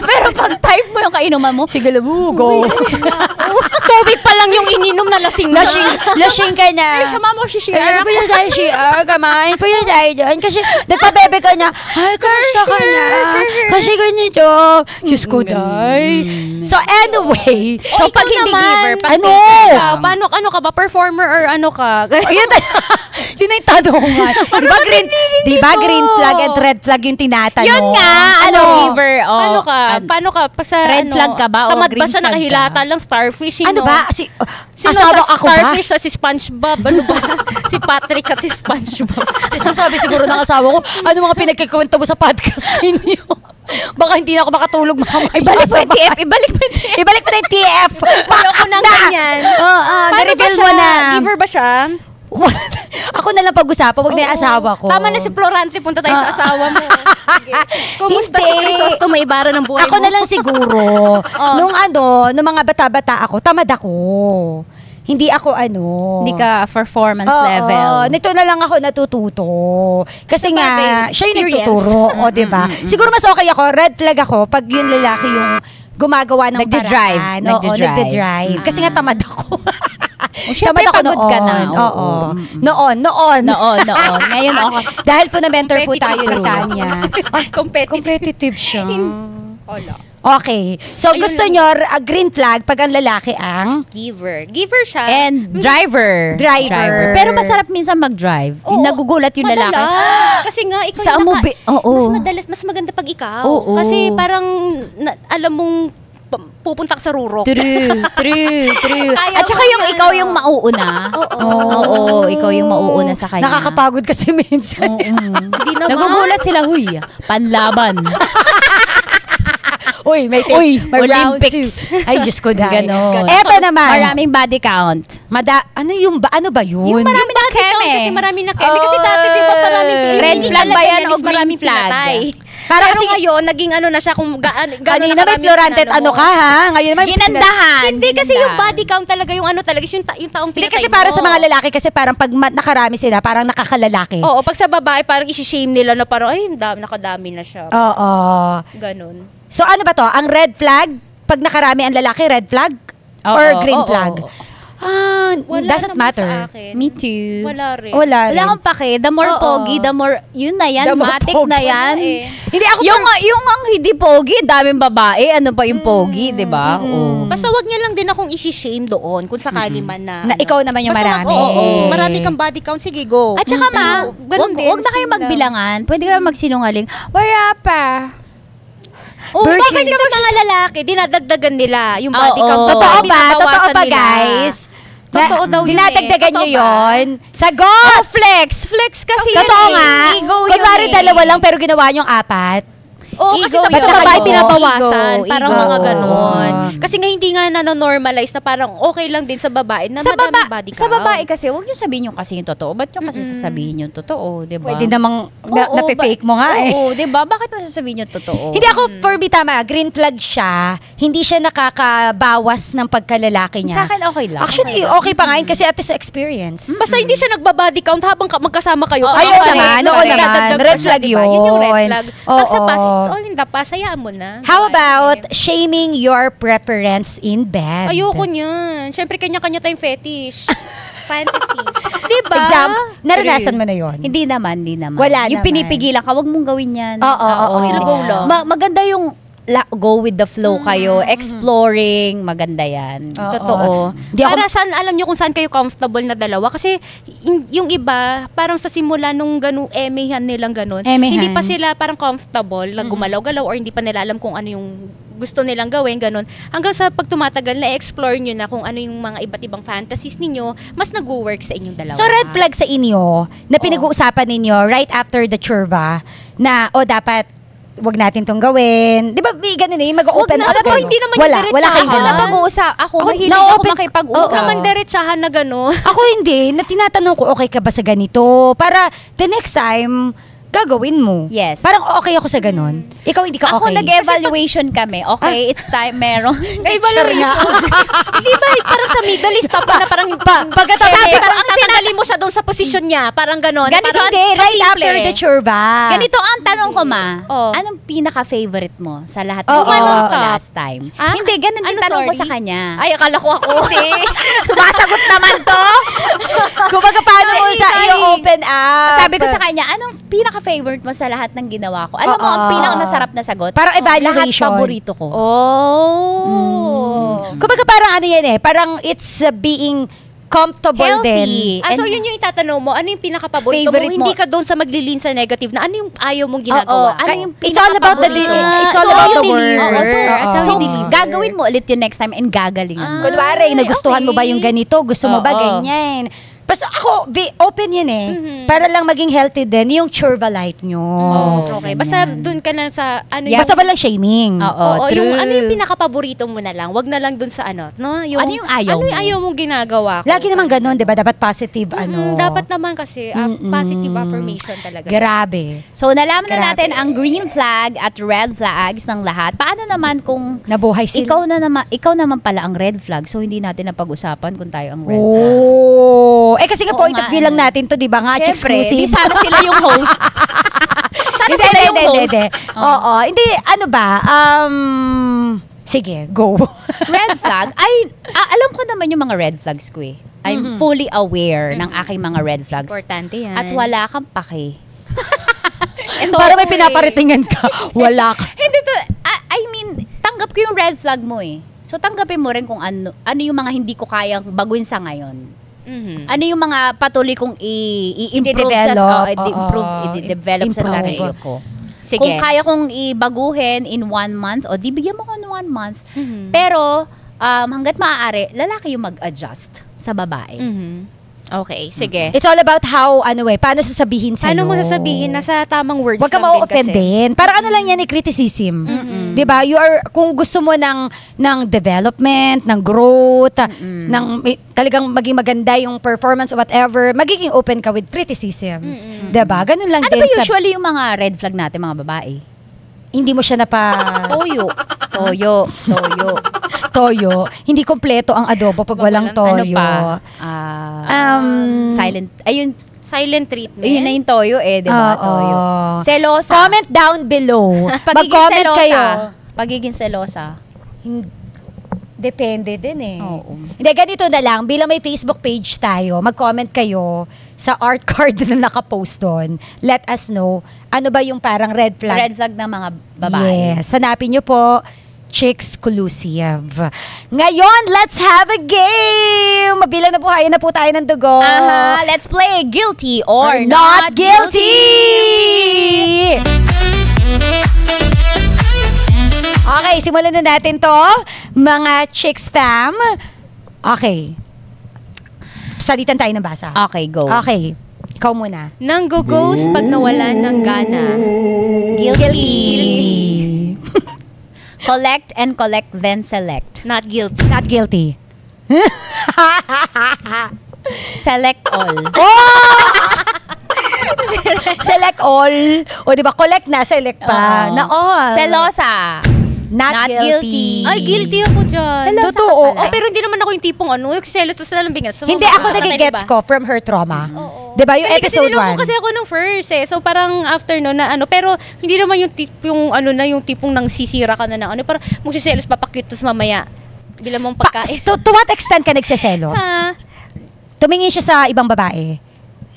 Pero pag type mo yung kainuman mo, sige Go. Tubig pa lang yung ininom na lasing na. Lasing ka na. sama mo si Ay, pa yun tayo CR, kamain pa yun tayo doon. Kasi nagpabebe ka niya, ay, kamusta ka na? Kasi ganito. Diyos ko, day. So, anyway. So, pag hindi giver, pag Ano? Paano ka ba? Performer or ano ka? Ayun, yun na yung tanongan. Diba green flag at red flag yung tinatanong? Yun nga, giver. Oh, Paano ka? Paano ka? Pa sa, Red flag ka ba o tamad green ba siya flag nakahilata ka? lang? Starfish, Ano ba? Sino Asawa sa ako ba? Starfish sa si SpongeBob? Ano ba? Si Patrick at si SpongeBob. Sasabi siguro ng asawa ko, ano mga pinagkikwento mo sa podcast ninyo? Baka hindi na ako makatulog mamaya. Ibalik mo yung TF, ibalik mo yung TF. Ibalik mo na yung TF. Ayoko nang ganyan. Oo, Paano ba na-reveal siya? mo na. Giver ba siya? Ako na lang pag-usapan, wag na yung asawa ko. Tama na si Florante, punta tayo sa asawa mo. Sige. Kumusta si Hindi. Crisosto, may ibara ng buhay Ako mo? na lang siguro. Nung mga bata-bata ako, tamad ako. Hindi ako Hindi ka performance Oo, level. nito na lang ako natututo. Kasi nga, Sabagay, siya yung experience. nagtuturo. O, diba? Siguro mas okay ako, red flag ako, pag yung lalaki yung gumagawa ng Nagdadrive. paraan. Oo, Nagdadrive. nagdadrive. Kasi nga tamad ako. Syempre, pagod ka na. Oo. Oo. Noon. Ngayon ako. Dahil po na-mentor po tayo ni Competitive. Tanya. Competitive. Competitive siya. Wala. Okay. So, Ayun gusto lang. nyo, green flag pag ang lalaki ang Giver. Giver siya. And driver. Driver. Pero masarap minsan mag-drive. Oo, Nagugulat yung lalaki. madalas. Kasi nga, ikaw Sa yung movie, oo. Mas madalas, mas maganda pag ikaw. Oo. Kasi parang, alam mong pupunta ka sa rurok. True. Kaya At saka mo yung yan. ikaw yung mauuna. Oo, ikaw yung mauuna sa kanya. nakakapagod kasi minsan. Hindi naman. Nagugulat sila, huy, panlaban. Uy, may round Olympics. 2. Ay, Diyos ko dahil. Ganon. Eto naman. Maraming body count. Ano ba yun? Yung marami na keme. Kasi marami na keme. Kasi dati, di ba, maraming Red hindi flag talaga ba yan yan o is maraming green flag? pinatay. Parang Pero kasi- ngayon, naging ano na siya kung gano'n Kanina may Florante at ano ka, ha? Ngayon naman. Ginandahan. Hindi kasi yung body count talaga yung ano talaga, yung taong Hindi pinatay kasi para mo. sa mga lalaki, kasi parang pag nakarami sila, parang nakakalalaki. Oo, pag sa babae, parang isi-shame nila na parang, ay, nakadami na siya. Oo. Ganon. So ano ba to? Ang red flag? Pag nakarami ang lalaki, red flag? Oo, Or green oo, flag? oo. Wala Doesn't naman matter. sa akin. Me too. Wala rin. Wala rin. Wala akong pake. The more Oo. pogi, the more, yun na yan, The more matik pogi. na yan. Wala eh. Hindi ako Yung ang hindi pogi, daming babae, ano pa yung pogi, di ba? Oo. Basta wag niya lang din akong isi-shame doon kung sakali man na. Na ikaw naman yung Basta marami. Oo, marami kang body count. Sige, go. At saka ma, Ganun din, wag na kayo same lang. magbilangan. Pwede ka naman magsinungaling. Wala pa. Oh, Bakit bakit sa mga lalaki, dinadagdagan nila yung body Oo. count. Oo. Totoo ba? Binabawasan Totoo ba, nila. guys? Totoo daw yun Dinadagdagan eh. nyo Totoo ba? yun? Sagot! Flex kasi Totoo yun nga. eh. Ego yun Kunwari eh. dalawa lang pero ginawa nyong apat. Oo, kasi Ego sa yun. babae Ego. pinabawasan. Ego. Parang Ego. mga ganon. Kasi nga hindi nga na-normalize na parang okay lang din sa babae na madaming body count. Sa babae kasi, huwag nyo sabihin yung kasi yung totoo. Ba't nyo kasi sasabihin yung totoo, di ba? Pwede namang napipake mo nga eh. Oo, di ba? Bakit mo sasabihin yung totoo? Hindi ako, for me, tama, green flag siya. Hindi siya nakakabawas ng pagkalalaki niya. Sa akin, okay lang. Actually, okay pa nga yun kasi at sa experience. Basta hindi siya nagbabody count habang magkasama kayo. Ay, oo naman, oo naman. Red flag Yun yung red yun. flag. Oo. Pag sa past, it's all in the past. Hayaan mo na. How about shaming your preference in bed? Ayoko niyan. Siyempre, kanya-kanya tayong fetish. Fantasies. Diba? Naranasan mo na yon? Hindi naman. Wala yung naman. pinipigilan ka, wag mong gawin yan. Oo. Sila go lang. Maganda yung go with the flow kayo, exploring, maganda yan. Oo. Totoo. Di ako- Para saan, alam nyo kung saan kayo comfortable na dalawa. Kasi yung iba, parang sa simula nung emehan nilang ganun, Emehan. hindi pa sila parang comfortable na gumalaw-galaw or hindi pa nila alam kung ano yung gusto nilang gawin, ganun. Hanggang sa pag tumatagal, na-explore nyo na kung ano yung mga iba't ibang fantasies ninyo, mas nag-work sa inyong dalawa. So, red flag sa inyo, na pinag-uusapan ninyo right after the churva, na, dapat, wag natin tong gawin. Di ba, ganun eh, mag-open na, up. pero kayo. hindi naman wala, yung wala kayong diretsahan. Ako na ganun. pag-uusap. Ako, mahilig ako na-open- makipag-usap. Oo. naman diretsahan na gano'n. Ako hindi, na tinatanong ko, okay ka ba sa ganito? Para the next time, gagawin mo. Yes. Parang okay ako sa ganun. Ikaw hindi ka Ako okay. nag-evaluation kami. Okay, it's time, meron. Evaluation. Di ba, parang sa Middle East pa na parang pagkatapos- sabi ko, ang tatanggalin mo siya doon sa posisyon niya. Parang gano'n. Ganito, Parang Hindi, right simple. after the churva. Ganito ang tanong ko, ma. Oh. Anong pinaka-favorite mo sa lahat ng Oo. ginawa mo Anong top? last time? Ah? Hindi, ganun din Ano, tanong ko sorry? sa kanya. Ay, akala ko ako. Hindi. Sumasagot naman to. Kumbaga, paano mo Sorry, sa sorry. i-open up? Sabi ko sa kanya, anong pinaka-favorite mo sa lahat ng ginawa ko? Alam mo, ang Oo. pinaka-masarap na sagot? Parang evaluation. Lahat paborito ko. Oh. Kumbaga, parang ano yan eh, parang it's being comfortable Healthy. din. So yun yung itatanong mo, ano yung pinaka-paborito mo? Favorite mo? Hindi ka doon sa maglilin sa negative na ano yung ayaw mong Oo. ginagawa? Ano yung It's all about the pinaka-paborito? it's all So, about you the deliver. Oo, words. sir. Oo. So, you deliver. gagawin mo ulit yun next time and gagalingan mo. Kunwari, nagustuhan mo ba okay. yung ganito? Gusto mo ba Oo. ganyan? Basta ako, open yun eh. Para lang maging healthy din yung churva life nyo. Okay, basta doon ka na sa ano Yeah. Basta walang shaming. Oo, Oo, yung true. ano yung pinaka-paborito mo na lang. Wag na lang dun sa ano, no? Ano yung ayaw Ano yung mo? ayaw mong ginagawa ko? Lagi naman ganun, di ba? Dapat positive, Dapat naman kasi positive affirmation talaga. Grabe. So, nalaman na Grabe. natin ang green flag at red flags ng lahat. Paano naman kung Nabuhay sila. ikaw naman pala ang red flag, so hindi natin napag-usapan kung tayo ang red flag. Oh. Eh kasi nga Oo po, nga, interview lang natin to, di ba? Nga, Siyempre, exclusive. di sana sila yung host. Sana Hindi, sila yung hindi, host. hindi. Oo. Hindi, ano ba? Sige, go. Red flag? Alam ko naman yung mga red flags ko eh. I'm fully aware ng aking mga red flags. Importante yan. At wala kang pake. Para may pinaparitingan ka. Wala ka. Hindi to, I mean, tanggap ko yung red flag mo eh. So tanggapin mo rin kung ano yung mga hindi ko kayang baguhin sa ngayon. Ano yung mga patuloy kong i-improve i-develop sa Improve. sarili ko. Sige. Kung kaya kong ibaguhin in 1 month, di bigyan mo ko ng 1 month. Pero, hanggat maaari, lalaki yung mag-adjust sa babae. Okay, sige. It's all about how, paano sasabihin sa'yo. Paano mo sasabihin? Nasa tamang words Huwag ka lang din ma-offend kasi. din. Parang ano lang yan, criticism. 'Di ba? Kung gusto mo ng development, ng growth, talagang maging maganda yung performance or whatever, magiging open ka with criticisms. 'Di ba? Ganun lang Ano din ba usually yung mga red flag natin, mga babae? hindi mo siya Toyo. toyo. Hindi kompleto ang adobo pag walang toyo. Ano pa? Silent. Ayun, Silent treatment. yun na yung toyo eh, di ba? Oo. Toyo. Selosa. Comment down below. Pagiging Mag-comment selosa. kayo. Pagiging selosa. Depende din eh. Oo. Hindi, ganito na lang. Bilang may Facebook page tayo, mag-comment kayo sa art card na nakapost doon. Let us know, ano ba yung parang red flag? Red flag ng mga babae. Yes. Hanapin nyo po, Chicksclusive. Ngayon, let's have a game! Mabilang na po, hayan na po tayo ng dugo. Aha, let's play Guilty or Not guilty! Okay, simulan na natin to. Mga chicks fam. Okay. Salitan tayo ng basa. Okay, go. Okay. Ikaw muna. Nang ghost pag nawalan ng gana. Guilty. Collect and collect, then select. Not guilty. Not guilty. Select all. Select all. O, di ba? Collect na, select pa. Oo. Na all. Selosa. Not guilty. Ay, guilty ako dyan. Selosa Totoo. ka pala. Oh, pero hindi naman ako yung tipong nagsiselos tapos lalambing at Hindi ako nagigets ko from her trauma. Di ba? Yung episode 1. Kasi ako nung first So parang after no na pero hindi naman yung yung tipong nang sisira ka na parang magsiselos papakyut tapos mamaya bilang mong pagkain. To what extent ka nagsiselos? Tumingin siya sa ibang babae.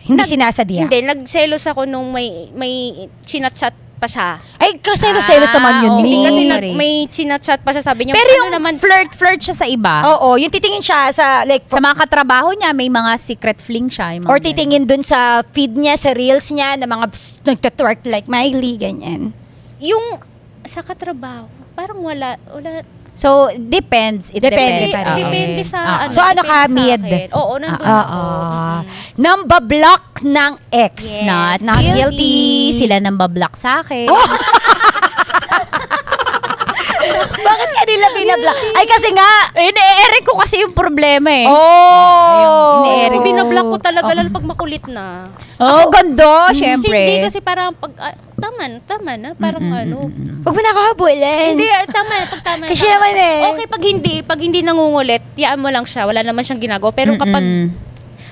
Hindi sinasadya. Hindi, nagselos ako nung may chinachat pa siya. Ay, kaselos-selos naman yun. okay. Kasi Me. may chinachat pa siya, sabi niya. Pero yung naman, flirt siya sa iba. Oo, yung titingin siya sa like Sa mga katrabaho niya, may mga secret fling siya. Yung mga or titingin dun sa feed niya, sa reels niya, na mga nagtatwerk like Miley, ganyan. yung sa katrabaho, parang wala. So, depends. It Depende depends. pa rin. Depende sa So, ano ka, depende sa mid? akin. Oo, nandun Oo. ako. Nambablock ng ex. Yes. Not guilty. Sila nang bablock sa akin. Bakit kanila binablock? Ay, kasi nga. Ine-eric ko kasi yung problema eh. Oh! Ine-eric. Binablock ko talaga lalo pag makulit na. Oh, ganda, syempre. Hindi kasi parang pag tama na, parang Huwag mo na ako habulin. Hindi, tama na, pag tama na. Kasi naman eh. Okay, pag hindi nangungulit, yaan mo lang siya, wala naman siyang ginagawa. Pero kapag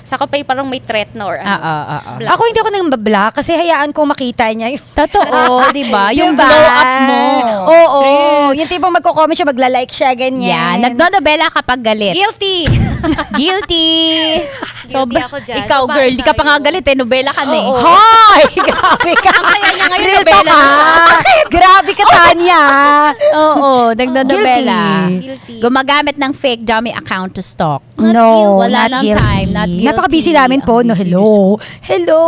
saka pa parang may threat na or block. Ako hindi ako nang bablock kasi hayaan kong makita niya yung Totoo, di ba? Yung Diba? blow up mo. Oo. Yung tipong magko-comment siya, magla-like siya, ganyan. Yan. Nagdodobela kapag galit. Guilty! Guilty. Guilty ako dyan. Ikaw, Diba, girl, di ka pa nga tayo? galit eh. Nobela ka na eh. Oo. Hoy! Grabe ka. Kaya niya ngayon Real nobela talk, ha? Grabe ka, Tanya. Oo, nagdodobela. Guilty. Gumagamit ng fake dummy account to stalk. No, Wala not nang guilty. time, not guilty. Napaka-busy namin po. No, Busy, hello. Hello.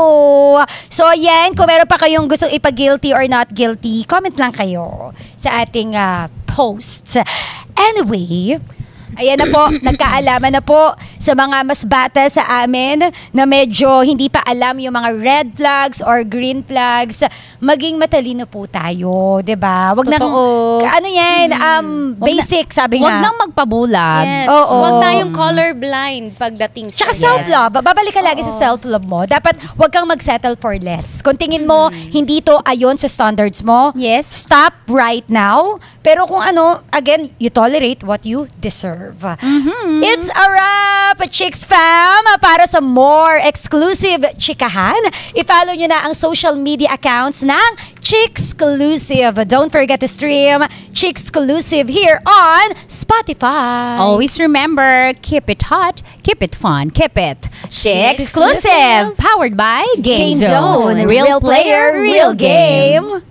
So, yan. Kung meron pa kayong gustong ipag-guilty or not guilty, comment lang kayo sa ating posts. Anyway, ayan na po, nagkaalaman na po sa mga mas bata sa amin na medyo hindi pa alam yung mga red flags or green flags. Maging matalino po tayo, 'di ba? Wag nang Totoo. ano yan, basic sabi nga. Huwag nang magpabulag. Yes. Oo. Huwag tayong colorblind pagdating sa Tsaka self-love, babalik ka lagi sa self-love mo. Dapat wag kang mag-settle for less. Kung tingin mo, hindi to ayon sa standards mo, Yes. stop right now. Pero kung ano, again, you tolerate what you deserve. It's a wrap, Chicks Fam! Para sa more exclusive chikahan, i-follow nyo na ang social media accounts ng Chicksclusive. Don't forget to stream Chicksclusive here on Spotify. Always remember, keep it hot, keep it fun, keep it Chicksclusive. Powered by Game Zone. Real player, real game.